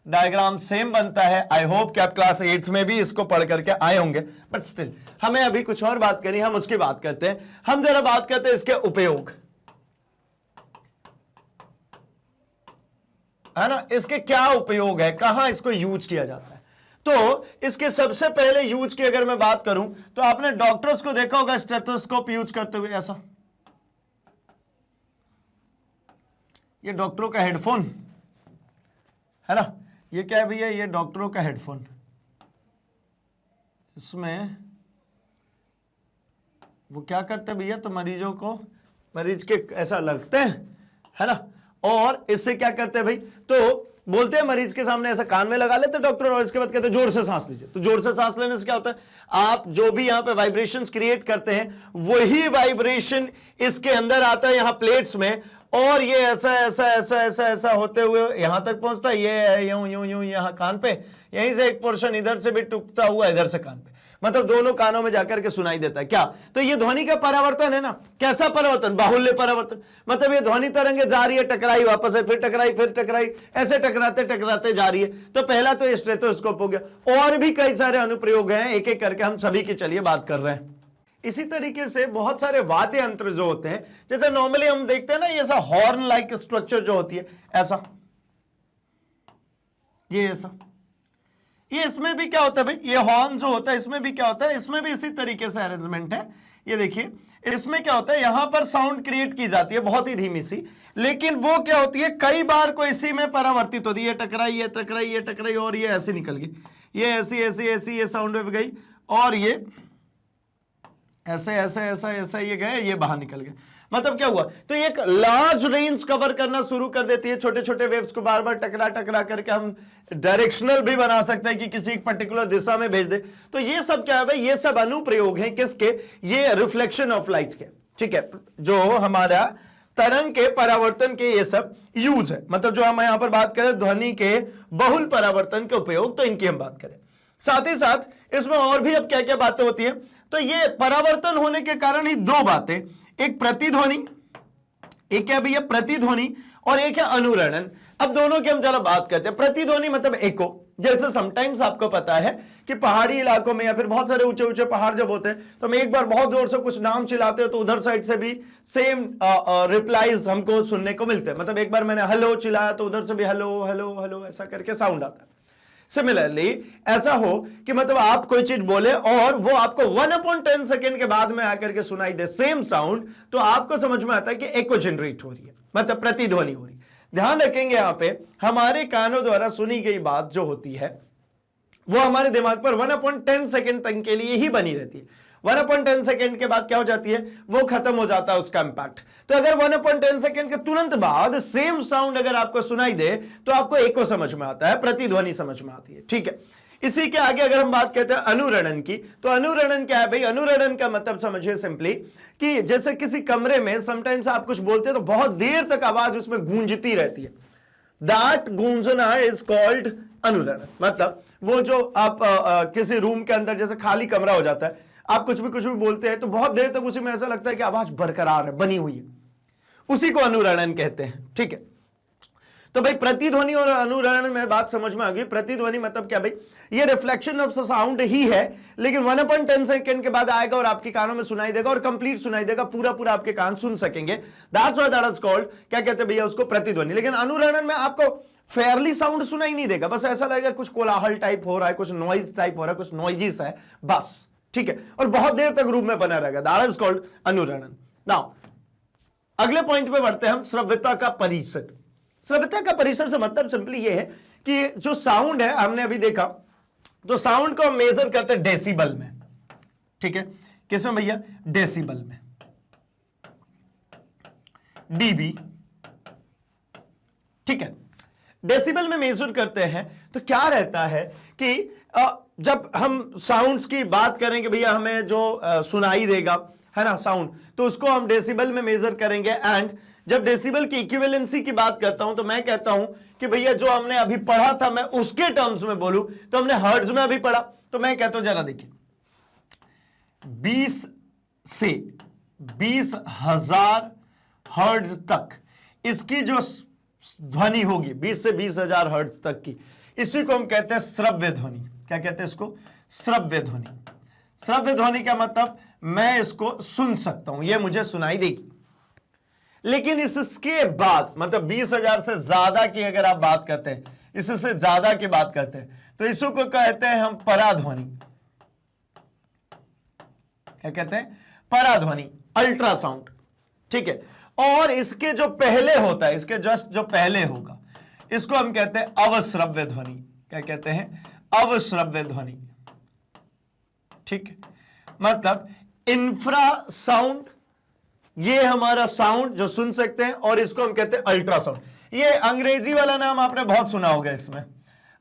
डायग्राम सेम बनता है। आई होप कि आप क्लास 8th में भी इसको पढ़ करके आए होंगे, बट स्टिल हमें अभी कुछ और बात करी, हम उसकी बात करते हैं। हम जरा बात करते हैं इसके उपयोग, है ना, इसके क्या उपयोग है, कहां इसको यूज किया जाता है। तो इसके सबसे पहले यूज की अगर मैं बात करूं तो आपने डॉक्टर्स को देखा होगा स्टेथोस्कोप यूज करते हुए, ऐसा। ये डॉक्टरों का हेडफोन है ना, ये क्या है भैया, ये डॉक्टरों का हेडफोन। इसमें वो क्या करते हैं भैया, तो मरीजों को, मरीज के ऐसा लगते हैं, है ना, और इससे क्या करते हैं भाई, तो बोलते हैं मरीज के सामने ऐसा कान में लगा लेते डॉक्टर, और इसके बाद कहते हैं जोर से सांस लीजिए। तो जोर से सांस लेने से क्या होता है, आप जो भी यहां पे वाइब्रेशंस क्रिएट करते हैं वही वाइब्रेशन इसके अंदर आता है यहां प्लेट्स में, और ये ऐसा ऐसा ऐसा ऐसा ऐसा होते हुए यहां तक पहुंचता है। ये है यूं यूं यूं यहां कान पे, यहीं से एक पोर्शन इधर से भी टूटता हुआ इधर से कान पे, मतलब दोनों कानों में जाकर के सुनाई देता है। क्या, तो ये ध्वनि का परावर्तन है ना। कैसा परावर्तन, बाहुल्य परावर्तन। मतलब ये ध्वनि तरंगे जा रही है, टकराई, वापस है, फिर टकराई, ऐसे टकराते टकराते जा रही है। तो पहला तो स्टेथोस्कोप हो गया, और भी कई सारे अनुप्रयोग हैं, एक एक करके हम सभी की चलिए बात कर रहे हैं। इसी तरीके से बहुत सारे वाद्य यंत्र जो होते हैं, जैसे नॉर्मली हम देखते हैं ना, ये ऐसा हॉर्न लाइक स्ट्रक्चर जो होती है, ऐसा, ये ऐसा, ये इसमें भी क्या होता है भाई, ये हॉर्न जो होता है इसमें भी क्या होता है, इसमें भी इसी तरीके से अरेंजमेंट है। ये देखिए, इसमें क्या होता है, यहां पर साउंड क्रिएट की जाती है बहुत ही धीमी सी, लेकिन वो क्या होती है, कई बार को इसी में परावर्तित होती है। टकराई और ये ऐसी निकल गई, ये ऐसी ऐसी ऐसी, ये साउंड वेव गई, और ये ऐसे ऐसे ऐसा ऐसा, ये गए, ये बाहर निकल गए। मतलब क्या हुआ, तो एक लार्ज रेंज कवर करना शुरू कर देती है। छोटे छोटे वेव्स को बार बार टकरा करके हम डायरेक्शनल भी बना सकते हैं कि किसी एक पर्टिकुलर दिशा में भेज दे। तो ये सब क्या है भाई, ये सब अनुप्रयोग हैं किसके, ये रिफ्लेक्शन ऑफ लाइट के, ठीक है, जो हमारा तरंग के परावर्तन के ये सब यूज है। मतलब जो हम यहां पर बात करें ध्वनि के बहुल परावर्तन के उपयोग, तो इनकी हम बात करें। साथ ही साथ इसमें और भी अब क्या क्या बातें होती है, तो ये परावर्तन होने के कारण ही दो बातें, एक प्रतिध्वनि, एक है भैया प्रतिध्वनि, और एक है अनुरणन। अब दोनों की हम जरा बात करते हैं। प्रतिध्वनि मतलब एको, जैसे समटाइम्स आपको पता है कि पहाड़ी इलाकों में या फिर बहुत सारे ऊंचे ऊंचे पहाड़ जब होते हैं तो हम एक बार बहुत जोर से कुछ नाम चिल्लाते हैं तो उधर साइड से भी सेम रिप्लाईज हमको सुनने को मिलते हैं। मतलब एक बार मैंने हेलो चिल्लाया तो उधर से भी हेलो हेलो हेलो ऐसा करके साउंड आता है। सिमिलरली ऐसा हो कि मतलब आप कोई चीज बोले और वो आपको 1/10 सेकेंड के बाद में आकर के सुनाई दे सेम साउंड, तो आपको समझ में आता है कि एको जनरेट हो रही है, मतलब प्रतिध्वनि हो रही है। ध्यान रखेंगे यहां पे हमारे कानों द्वारा सुनी गई बात जो होती है वो हमारे दिमाग पर 1/10 सेकेंड तक के लिए ही बनी रहती है। 1/10 सेकेंड के बाद क्या हो जाती है, वो खत्म हो जाता है उसका इंपैक्ट। तो अगर 1/10 सेकेंड के तुरंत बाद सेम साउंड अगर आपको सुनाई दे तो आपको एको समझ में आता है, प्रतिध्वनि समझ में आती है। ठीक है, इसी के आगे अगर हम बात करते हैं अनुरणन की, तो अनुरणन क्या है भाई? अनुरणन का मतलब समझिए सिंपली कि जैसे किसी कमरे में समटाइम्स आप कुछ बोलते हैं तो बहुत देर तक आवाज उसमें गूंजती रहती है, दैट गूंजना इज कॉल्ड अनुरणन। मतलब वो जो आप किसी रूम के अंदर जैसे खाली कमरा हो जाता है, आप कुछ भी बोलते हैं तो बहुत देर तक उसी में ऐसा लगता है कि आवाज बरकरार है, बनी हुई है, उसी को अनुरणन कहते हैं। ठीक है, तो भाई प्रतिध्वनि और अनुरणन में बात समझ में आ गई। प्रतिध्वनि मतलब क्या भाई? ये रिफ्लेक्शन ऑफ साउंड ही है, लेकिन 1/10 सेकेंड के बाद आएगा और आपके कानों में सुनाई देगा और कंप्लीट सुनाई देगा, पूरा आपके कान सुन सकेंगे। That's why that is called, क्या कहते हैं भैया उसको? प्रतिध्वनि। लेकिन अनुरणन में आपको फेयरली साउंड सुनाई नहीं देगा, बस ऐसा लगेगा कुछ कोलाहल टाइप हो रहा है, कुछ नॉइज टाइप हो रहा है, कुछ नॉइजिस है बस। ठीक है, और बहुत देर तक रूम में बना रहेगा, दैट इज कॉल्ड अनुरणन। नाउ अगले पॉइंट पे बढ़ते हैं हम, श्रव्यता का परिसर। श्रव्यता का परिसर से मतलब सिंपली ये है कि जो साउंड है, हमने अभी देखा तो साउंड को हम मेजर करते हैं डेसिबल में। ठीक है, किसमें भैया? डेसिबल में, डीबी। ठीक है, डेसिबल में मेजर करते हैं तो क्या रहता है कि जब हम साउंड्स की बात करेंगे भैया, हमें जो सुनाई देगा है ना साउंड, तो उसको हम डेसिबल में मेजर करेंगे। एंड जब डेसिबल की इक्विवेलेंसी की बात करता हूं तो मैं कहता हूं कि भैया जो हमने अभी पढ़ा था, मैं उसके टर्म्स में बोलूं तो हमने हर्ट्ज में अभी पढ़ा, तो मैं कहता हूं जरा देखिए 20 से 20,000 हर्ट्ज तक इसकी जो ध्वनि होगी, 20 से 20,000 हर्ट्ज तक की, इसी को हम कहते हैं श्रव्य ध्वनि। क्या कहते हैं इसको? श्रव्य ध्वनि। श्रव्य ध्वनि का मतलब मैं इसको सुन सकता हूं, यह मुझे सुनाई देगी। लेकिन इसके बाद मतलब 20,000 से ज्यादा की अगर आप बात करते हैं, इससे ज्यादा की बात करते हैं, तो इसको कहते हैं हम पराध्वनि। क्या कहते हैं? पराध्वनि, अल्ट्रासाउंड। ठीक है, और इसके जो पहले होता है, इसके जस्ट जो पहले होगा, इसको हम कहते हैं अवश्रव्य ध्वनि। क्या कहते हैं? अवश्रव्य ध्वनि। ठीक है, मतलब इंफ्रा साउंड, ये हमारा साउंड जो सुन सकते हैं, और इसको हम कहते हैं अल्ट्रासाउंड। ये अंग्रेजी वाला नाम आपने बहुत सुना होगा इसमें,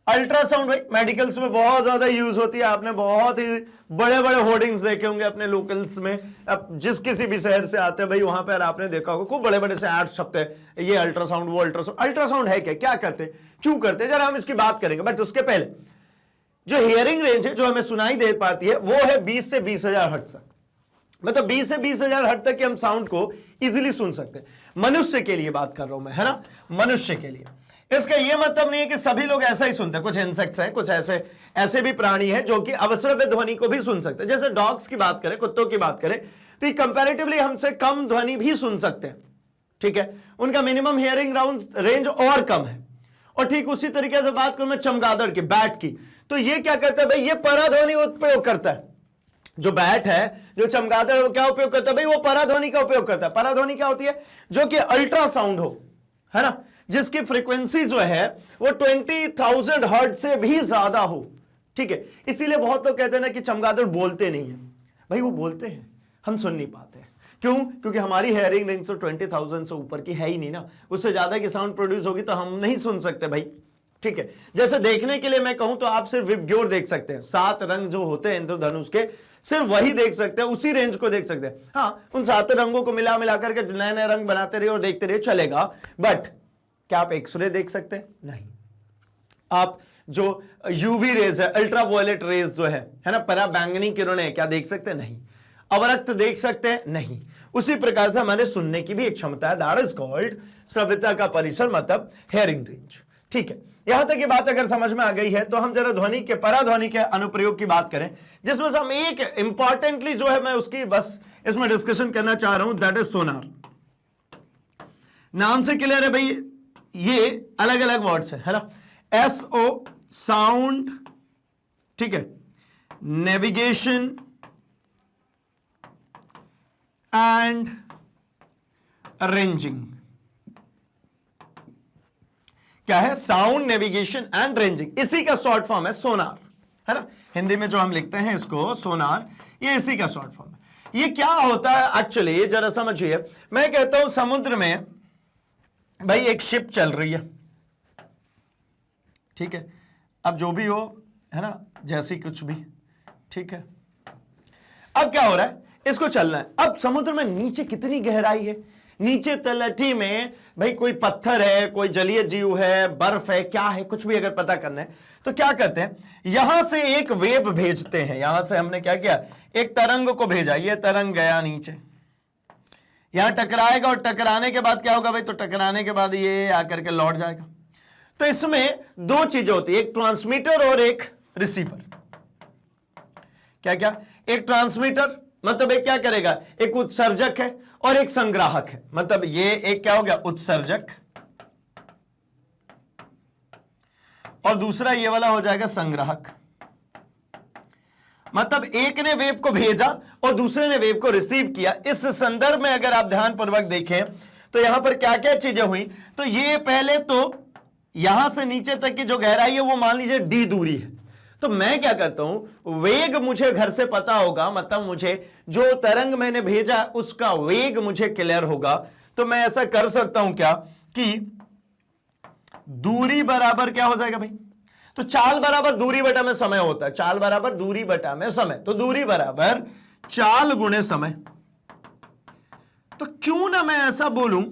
अल्ट्रासाउंड। भाई मेडिकल्स में बहुत ज्यादा यूज होती है, आपने बहुत ही बड़े बड़े होर्डिंग्स देखे होंगे अपने लोकल्स में। अब जिस किसी भी शहर से आते हैं भाई, वहां पर आपने देखा होगा खूब बड़े बड़े से एड्स छपते हैं, ये अल्ट्रासाउंड, वो अल्ट्रासाउंड। अल्ट्रासाउंड है क्या, क्या करते, क्यों करते, जरा हम इसकी बात करेंगे। बट उसके पहले जो हियरिंग रेंज है, जो हमें सुनाई दे पाती है, वो है 20 से 20,000 हर्ट्ज तक। मतलब 20 से 20,000 हर्ट्ज तक के हम साउंड को इजीली सुन सकते हैं। मनुष्य के लिए बात कर रहा हूं मैं, है ना, मनुष्य के लिए। इसका यह मतलब नहीं है कि सभी लोग ऐसा ही सुनते हैं, कुछ इंसेक्ट्स हैं, कुछ ऐसे भी प्राणी हैं जो कि अवश्रव्य ध्वनि को भी सुन सकते हैं। जैसे डॉग्स की बात करें, कुत्तों की बात करें, तो ये कंपैरेटिवली हमसे कम ध्वनि भी सुन सकते हैं। ठीक है, उनका मिनिमम हियरिंग रेंज और कम है। और ठीक उसी तरीके से बात करूं मैं चमगादड़ की, बैट की, तो ये क्या करता है भाई? ये पराध्वनि उपयोग करता है। जो बैट है, जो चमगादड़, वो क्या उपयोग करता है भाई? वो पराध्वनि का उपयोग करता है। पराध्वनि क्या होती है? जो कि अल्ट्रासाउंड हो, है ना, जिसकी फ्रीक्वेंसी जो है वो 20,000 हर्ट्ज से भी ज्यादा हो। ठीक है, इसीलिए बहुत लोग कहते हैं ना कि चमगादड़ बोलते नहीं है। भाई वो बोलते हैं, हम सुन नहीं पाते। क्यों? क्योंकि हमारी हेयरिंग रेंज तो 20,000 से ऊपर की है ही नहीं ना, उससे ज्यादा की साउंड प्रोड्यूस होगी तो हम नहीं सुन सकते भाई। ठीक है, जैसे देखने के लिए मैं कहूं तो आप सिर्फ विबग्योर देख सकते हैं, 7 रंग जो होते हैं इंद्रधनुष के, सिर्फ वही देख सकते हैं, उसी रेंज को देख सकते हैं। हाँ, उन 7 रंगों को मिला करके नए नए रंग बनाते रहिए और देखते रहिए, चलेगा। बट क्या आप एक्सरे देख सकते हैं? नहीं। आप जो यूवी रेज है, अल्ट्रावायलेट रेज जो है ना, पराबैंगनी किरणें, क्या देख सकते हैं? नहीं। अवरक्त देख सकते हैं? नहीं। उसी प्रकार से हमारे सुनने की भी एक क्षमता है, दैट इज कॉल्ड श्रव्यता का परिसर, मतलब हेयरिंग रेंज। ठीक है, यहां तक ये बात अगर समझ में आ गई है तो हम जरा ध्वनि के पराध्वनि के अनुप्रयोग की बात करें, जिसमें से हम एक इंपॉर्टेंटली जो है मैं उसकी बस इसमें डिस्कशन करना चाह रहा हूं, दैट इज सोनार। नाम से क्लियर है भाई, ये अलग अलग वर्ड्स है ना, SO साउंड, ठीक है, नेविगेशन एंड रेंजिंग। क्या है? साउंड, नेविगेशन एंड रेंजिंग, इसी का शॉर्ट फॉर्म है सोनार, है ना। हिंदी में जो हम लिखते हैं इसको सोनार, ये इसी का शॉर्ट फॉर्म है। ये क्या होता है एक्चुअली, जरा समझिए। मैं कहता हूं समुद्र में भाई एक शिप चल रही है, ठीक है, अब जो भी हो, है ना, जैसी कुछ भी, ठीक है। अब क्या हो रहा है, इसको चलना है। अब समुद्र में नीचे कितनी गहराई है, नीचे तलहटी में भाई कोई पत्थर है, कोई जलीय जीव है, बर्फ है, क्या है, कुछ भी अगर पता करना है तो क्या करते हैं, यहां से एक वेव भेजते हैं। यहां से हमने क्या किया, एक तरंग को भेजा, ये तरंग गया नीचे, यहां टकराएगा, और टकराने के बाद क्या होगा भाई, तो टकराने के बाद ये आकर के लौट जाएगा। तो इसमें दो चीजें होती है, एक ट्रांसमीटर और एक रिसीवर। क्या क्या, एक ट्रांसमीटर मतलब एक क्या करेगा, एक उत्सर्जक है और एक संग्राहक है। मतलब ये एक क्या हो गया, उत्सर्जक, और दूसरा ये वाला हो जाएगा संग्राहक। मतलब एक ने वेव को भेजा और दूसरे ने वेव को रिसीव किया। इस संदर्भ में अगर आप ध्यानपूर्वक देखें तो यहां पर क्या क्या चीजें हुई, तो ये पहले तो यहां से नीचे तक की जो गहराई है वो मान लीजिए d दूरी है। तो मैं क्या करता हूं, वेग मुझे घर से पता होगा, मतलब मुझे जो तरंग मैंने भेजा उसका वेग मुझे क्लियर होगा। तो मैं ऐसा कर सकता हूं क्या कि दूरी बराबर क्या हो जाएगा भाई, तो चाल बराबर दूरी बटा में समय होता है, चाल बराबर दूरी बटा में समय, तो दूरी बराबर चाल गुणे समय। तो क्यों ना मैं ऐसा बोलूं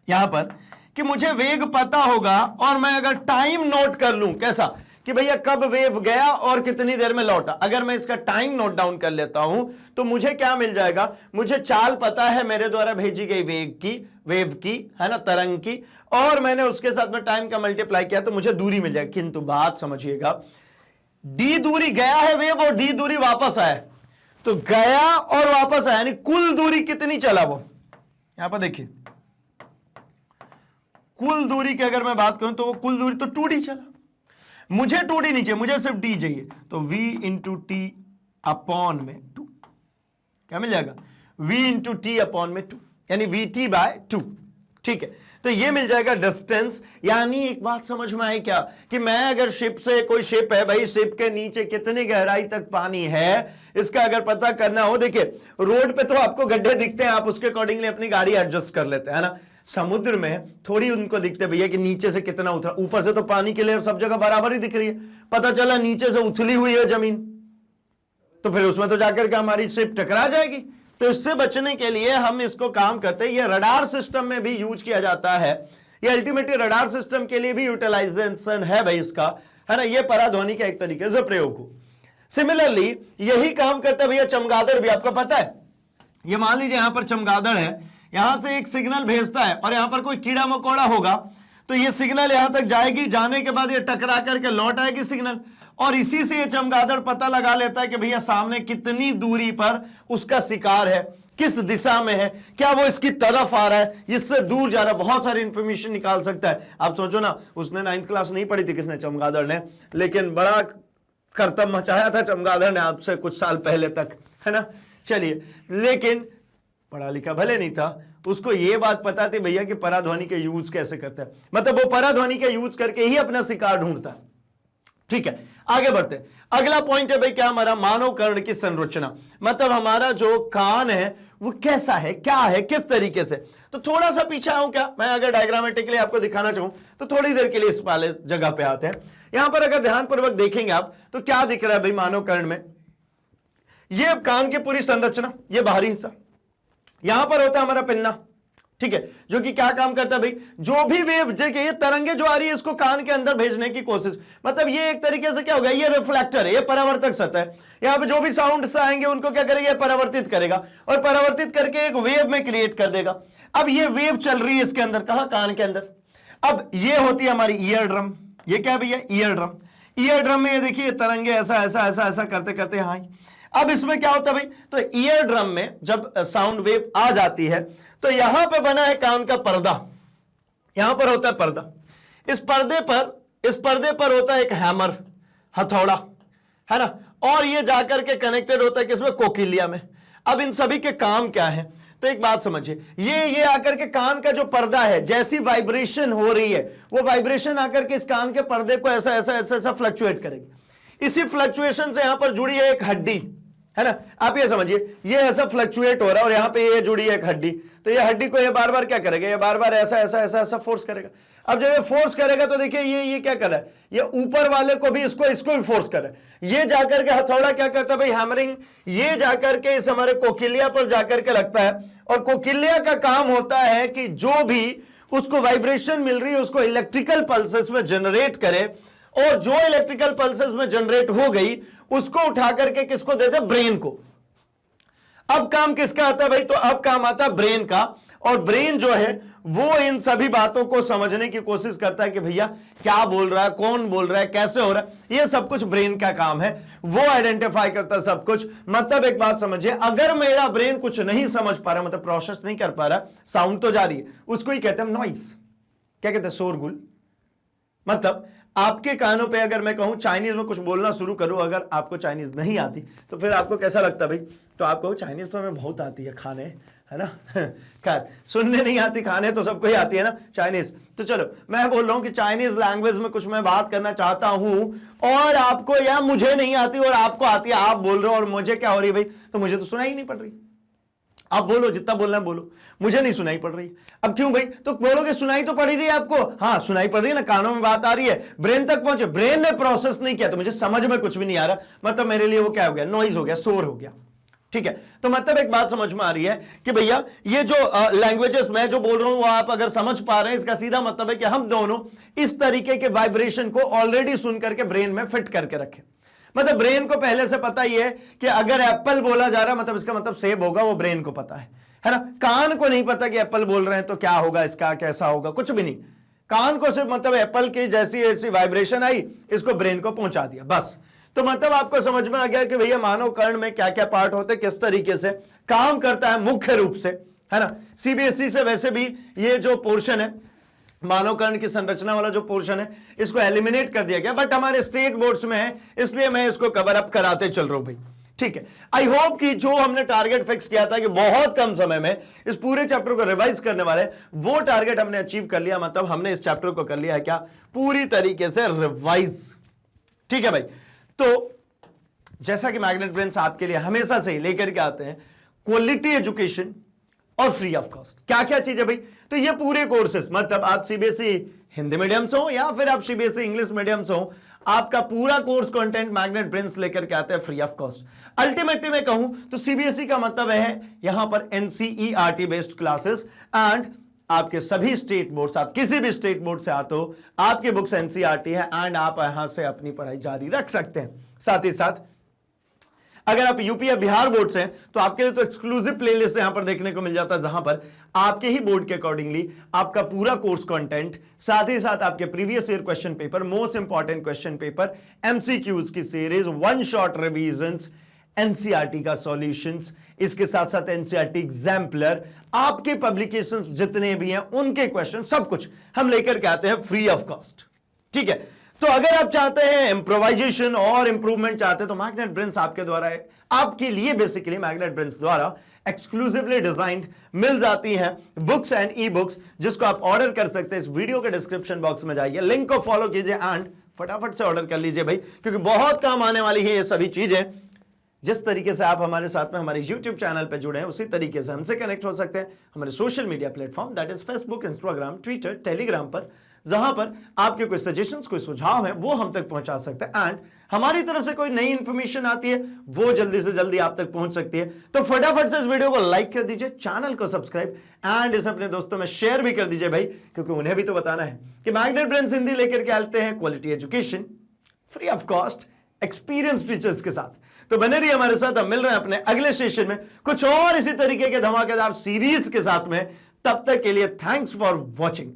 यहां पर कि मुझे वेग पता होगा और मैं अगर टाइम नोट कर लूं, कैसा कि भैया कब वेव गया और कितनी देर में लौटा, अगर मैं इसका टाइम नोट डाउन कर लेता हूं तो मुझे क्या मिल जाएगा, मुझे चाल पता है मेरे द्वारा भेजी गई वेव की, है ना, तरंग की, और मैंने उसके साथ में टाइम का मल्टीप्लाई किया तो मुझे दूरी मिल जाएगी। किंतु बात समझिएगा, डी दूरी गया है वेव और डी दूरी वापस आया, तो गया और वापस आया यानी कुल दूरी कितनी चला वो, यहां पर देखिए कुल दूरी की अगर मैं बात करूं तो वो कुल दूरी तो 2d चला। मुझे 2d नहीं चाहिए, मुझे सिर्फ d चाहिए, तो v इंटू टी अपॉन में 2 क्या मिल जाएगा, v इंटू टी अपॉन में 2 यानी vt बाय 2, ठीक है। तो ये मिल जाएगा डिस्टेंस। यानी एक बात समझ में आई क्या, कि मैं अगर शिप से, कोई शिप है भाई, शिप के नीचे कितनी गहराई तक पानी है इसका अगर पता करना हो, देखिए रोड पे तो आपको गड्ढे दिखते हैं, आप उसके अकॉर्डिंगली अपनी गाड़ी एडजस्ट कर लेते हैं, है ना। समुद्र में थोड़ी उनको दिखते भैया कि नीचे से कितना उतरा, ऊपर से तो पानी के लिए सब जगह बराबर ही दिख रही है, पता चला नीचे से उथली हुई है जमीन, तो फिर उसमें तो जाकर के हमारी शिप टकरा जाएगी। तो इससे बचने के लिए हम इसको काम करते हैं, ये रडार सिस्टम में भी यूज किया जाता है, ये अल्टीमेटली रडार सिस्टम के लिए भी यूटिलाइजेशन है भाई इसका, है ना, ये पराध्वनि का एक तरीके से प्रयोग हो। सिमिलरली यही काम करता है भैया चमगादड़ भी, आपको पता है, ये मान लीजिए यहां पर चमगादड़ है, यहां से एक सिग्नल भेजता है और यहां पर कोई कीड़ा मकोड़ा होगा, तो ये सिग्नल यहां तक जाएगी, जाने के बाद ये टकरा करके लौट आएगी सिग्नल, और इसी से ये चमगादड़ पता लगा लेता है कि भैया सामने कितनी दूरी पर उसका शिकार है, किस दिशा में है, क्या वो इसकी तरफ आ रहा है, इससे दूर जा रहा है, बहुत सारी इंफॉर्मेशन निकाल सकता है। आप सोचो ना, उसने 9th क्लास नहीं पढ़ी थी, किसने, चमगादड़ ने, लेकिन बड़ा करतब मचाया था चमगादड़ ने आपसे कुछ साल पहले तक, है ना। चलिए, लेकिन पढ़ा लिखा भले नहीं था, उसको यह बात पता थी भैया कि पराध्वनि के यूज कैसे करता है, मतलब वो पराध्वनि के यूज करके ही अपना शिकार ढूंढता है। ठीक है, आगे बढ़ते हैं। अगला पॉइंट है भाई क्या, हमारा मानव कर्ण की संरचना, मतलब हमारा जो कान है वो कैसा है, क्या है, किस तरीके से। तो थोड़ा सा पीछे आऊं क्या, मैं अगर डायग्रामेटिकली आपको दिखाना चाहूं तो थोड़ी देर के लिए इस वाले जगह पे आते हैं। यहां पर अगर ध्यानपूर्वक देखेंगे आप तो क्या दिख रहा है भाई मानव कर्ण में, ये कान की पूरी संरचना, ये बाहरी हिस्सा, यहां पर होता है हमारा पिन्ना, ठीक है, जो कि क्या काम करता है भाई, जो भी वेव, देखिए ये तरंगे जो आ रही है इसको कान के अंदर भेजने की कोशिश, मतलब ये एक तरीके से क्या होगा, ये रिफ्लेक्टर है, ये परावर्तक सतह है, यहां पे जो भी साउंड्स आएंगे उनको क्या करेगा, परावर्तित करेगा, और परावर्तित करके एक वेव में क्रिएट कर देगा। अब ये वेव चल रही है इसके अंदर, कहां, कान के अंदर। अब ये होती है हमारी ईयर ड्रम। ये क्या है भैया? Ear drum. ईयर ड्रम में ये देखिए तरंगे ऐसा ऐसा ऐसा ऐसा करते करते हाँ। अब इसमें क्या होता है भाई? तो ईयर ड्रम में जब साउंड वेव आ जाती है तो यहां पे बना है कान का पर्दा, यहां पर होता है पर्दा। इस पर्दे पर होता है एक हैमर, हथौड़ा, है ना, और ये जाकर के कनेक्टेड होता है किसमें? कोकिलिया में। अब इन सभी के काम क्या है? तो एक बात समझिए, ये आकर के कान का जो पर्दा है, जैसी वाइब्रेशन हो रही है वो वाइब्रेशन आकर के इस कान के पर्दे को ऐसा ऐसा ऐसा ऐसा फ्लक्चुएट करेगी। इसी फ्लक्चुएशन से यहां पर जुड़ी है एक हड्डी, है ना। आप ये समझिए, ये ऐसा फ्लक्चुएट हो रहा है और यहां पे ये जुड़ी है एक हड्डी, तो ये हड्डी को ये बार बार क्या करेगा? ये बार बार ऐसा ऐसा ऐसा ऐसा फोर्स करेगा। अब जब ये फोर्स करेगा तो देखिए ये क्या कर रहा है? ये ऊपर वाले को भी इसको भी फोर्स कर रहा है। ये जाकर के हथौड़ा क्या करता है भाई? हैमरिंग। ये जाकर के इस हमारे कोकिलिया पर जाकर के लगता है और कोकिलिया का काम होता है कि जो भी उसको वाइब्रेशन मिल रही है उसको इलेक्ट्रिकल पल्सेस में जनरेट करे, और जो इलेक्ट्रिकल पल्सेस में जनरेट हो गई उसको उठा करके किसको देते? ब्रेन को। अब काम किसका आता है भाई? तो अब काम आता है ब्रेन का, और ब्रेन जो है वो इन सभी बातों को समझने की कोशिश करता है कि भैया क्या बोल रहा है, कौन बोल रहा है, कैसे हो रहा है, ये सब कुछ ब्रेन का काम है। वो आइडेंटिफाई करता है सब कुछ। मतलब एक बात समझिए, अगर मेरा ब्रेन कुछ नहीं समझ पा रहा, मतलब प्रोसेस नहीं कर पा रहा, साउंड तो जा रही है, उसको ही कहते हैं नॉइस। क्या कहते हैं? शोरगुल। मतलब आपके कानों पे अगर मैं कहूं चाइनीज में कुछ बोलना शुरू करूं, अगर आपको चाइनीज नहीं आती तो फिर आपको कैसा लगता है भाई? तो आप कहो चाइनीज तो हमें बहुत आती है खाने, है ना। खैर, सुनने नहीं आती, खाने तो सबको ही आती है ना चाइनीज। तो चलो मैं बोल रहा हूं कि चाइनीज लैंग्वेज में कुछ मैं बात करना चाहता हूं और आपको या मुझे नहीं आती और आपको आती है, आप बोल रहे हो और मुझे क्या हो रही है भाई? तो मुझे तो सुनाई नहीं पड़ रही। आप बोलो, जितना बोलना है बोलो, मुझे नहीं सुनाई पड़ रही। अब क्यों भाई? तो बोलोगे सुनाई तो पड़ रही है आपको। हाँ, सुनाई पड़ रही है ना, कानों में बात आ रही है, ब्रेन तक पहुंचे, ब्रेन ने प्रोसेस नहीं किया तो मुझे समझ में कुछ भी नहीं आ रहा, मतलब मेरे लिए वो क्या हो गया? नॉइज हो गया, शोर हो गया। ठीक है, तो मतलब एक बात समझ में आ रही है कि भैया ये जो लैंग्वेजेस मैं जो बोल रहा हूं वो आप अगर समझ पा रहे हैं, इसका सीधा मतलब है कि हम दोनों इस तरीके के वाइब्रेशन को ऑलरेडी सुन करके ब्रेन में फिट करके रखें। मतलब ब्रेन को पहले से पता ही है कि अगर एप्पल बोला जा रहा है मतलब इसका मतलब सेब होगा, वो ब्रेन को पता है ना। कान को नहीं पता कि एप्पल बोल रहे हैं तो क्या होगा, इसका कैसा होगा, कुछ भी नहीं। कान को सिर्फ मतलब एप्पल की जैसी ऐसी वाइब्रेशन आई, इसको ब्रेन को पहुंचा दिया, बस। तो मतलब आपको समझ में आ गया कि भैया मानव कर्ण में क्या क्या पार्ट होते हैं, किस तरीके से काम करता है मुख्य रूप से, है ना। सीबीएसई से वैसे भी ये जो पोर्शन है मानव कर्ण की संरचना वाला जो पोर्शन है इसको एलिमिनेट कर दिया गया, बट हमारे स्टेट बोर्ड्स में है इसलिए मैं इसको कवर अप कराते चल रहा हूं भाई। ठीक है, आई होप कि जो हमने टारगेट फिक्स किया था कि बहुत कम समय में इस पूरे चैप्टर को रिवाइज करने वाले, वो टारगेट हमने अचीव कर लिया। मतलब हमने इस चैप्टर को कर लिया है क्या? पूरी तरीके से रिवाइज। ठीक है भाई, तो जैसा कि मैग्नेट ब्रेन्स आपके लिए हमेशा से ही लेकर के आते हैं क्वालिटी एजुकेशन और फ्री ऑफ कॉस्ट। क्या क्या चीज है भाई? तो ये पूरे कोर्सेस, मतलब आप सीबीएसई हिंदी मीडियम से हो या फिर आप सीबीएसई इंग्लिश मीडियम से हो, आपका पूरा कोर्स कंटेंट मैग्नेट ब्रेन्स लेकर के आते हैं फ्री ऑफ कॉस्ट। अल्टीमेटली मैं कहूं तो सीबीएसई का मतलब है यहां पर एनसीईआरटी बेस्ड क्लासेस, एंड आपके सभी स्टेट बोर्ड्स, आप किसी भी स्टेट बोर्ड से आते हो, आपकी बुक्स एनसीईआरटी है एंड आप यहां से अपनी पढ़ाई जारी रख सकते हैं। साथ ही साथ अगर आप यूपी या बिहार बोर्ड से हैं तो आपके लिए तो एक्सक्लूसिव प्लेलिस्ट यहां पर देखने को मिल जाता है, जहां पर आपके ही बोर्ड के अकॉर्डिंगली आपका पूरा कोर्स कंटेंट, साथ ही साथ आपके previous year question paper, most important question paper, MCQs की series, one shot revisions, NCERT का सॉल्यूशंस, इसके साथ साथ एनसीईआरटी एग्जाम्पलर, आपके पब्लिकेशंस जितने भी हैं उनके क्वेश्चन, सब कुछ हम लेकर के आते हैं फ्री ऑफ कॉस्ट। ठीक है, तो अगर आप चाहते हैं इंप्रोवाइजेशन और इंप्रूवमेंट चाहते हैं तो मैग्नेट ब्रेन्स आपके द्वारा है, आपके लिए बेसिकली मैग्नेट ब्रेन्स द्वारा एक्सक्लूसिवली डिजाइंड मिल जाती हैं बुक्स एंड ई बुक्स, जिसको आप ऑर्डर कर सकते हैं। इस वीडियो के डिस्क्रिप्शन बॉक्स में जाइए, लिंक को फॉलो कीजिए एंड फटाफट से ऑर्डर कर लीजिए भाई, क्योंकि बहुत काम आने वाली है ये सभी चीजें। जिस तरीके से आप हमारे साथ में हमारे YouTube चैनल पे जुड़े हैं उसी तरीके से हमसे कनेक्ट हो सकते हैं हमारे social media platform, that is Facebook, Instagram, Twitter, Telegram पर, जहां पर आपके कोई सजेशंस, कोई सुझाव है वो हम तक पहुंचा सकते हैं, एंड हमारी तरफ से कोई नई इंफॉर्मेशन आती है वो जल्दी से जल्दी आप तक पहुंच सकती है। तो फटाफट से इस वीडियो को लाइक कर दीजिए, चैनल को सब्सक्राइब एंड इसे अपने दोस्तों में शेयर भी कर दीजिए भाई, क्योंकि उन्हें भी तो बताना है कि मैग्नेट ब्रेन्स हिंदी लेकर के आते हैं quality education free of cost experience teachers के साथ। तो बने रहिए हमारे साथ, हम मिल रहे हैं अपने अगले सेशन में कुछ और इसी तरीके के धमाकेदार सीरीज के साथ में। तब तक के लिए थैंक्स फॉर वॉचिंग।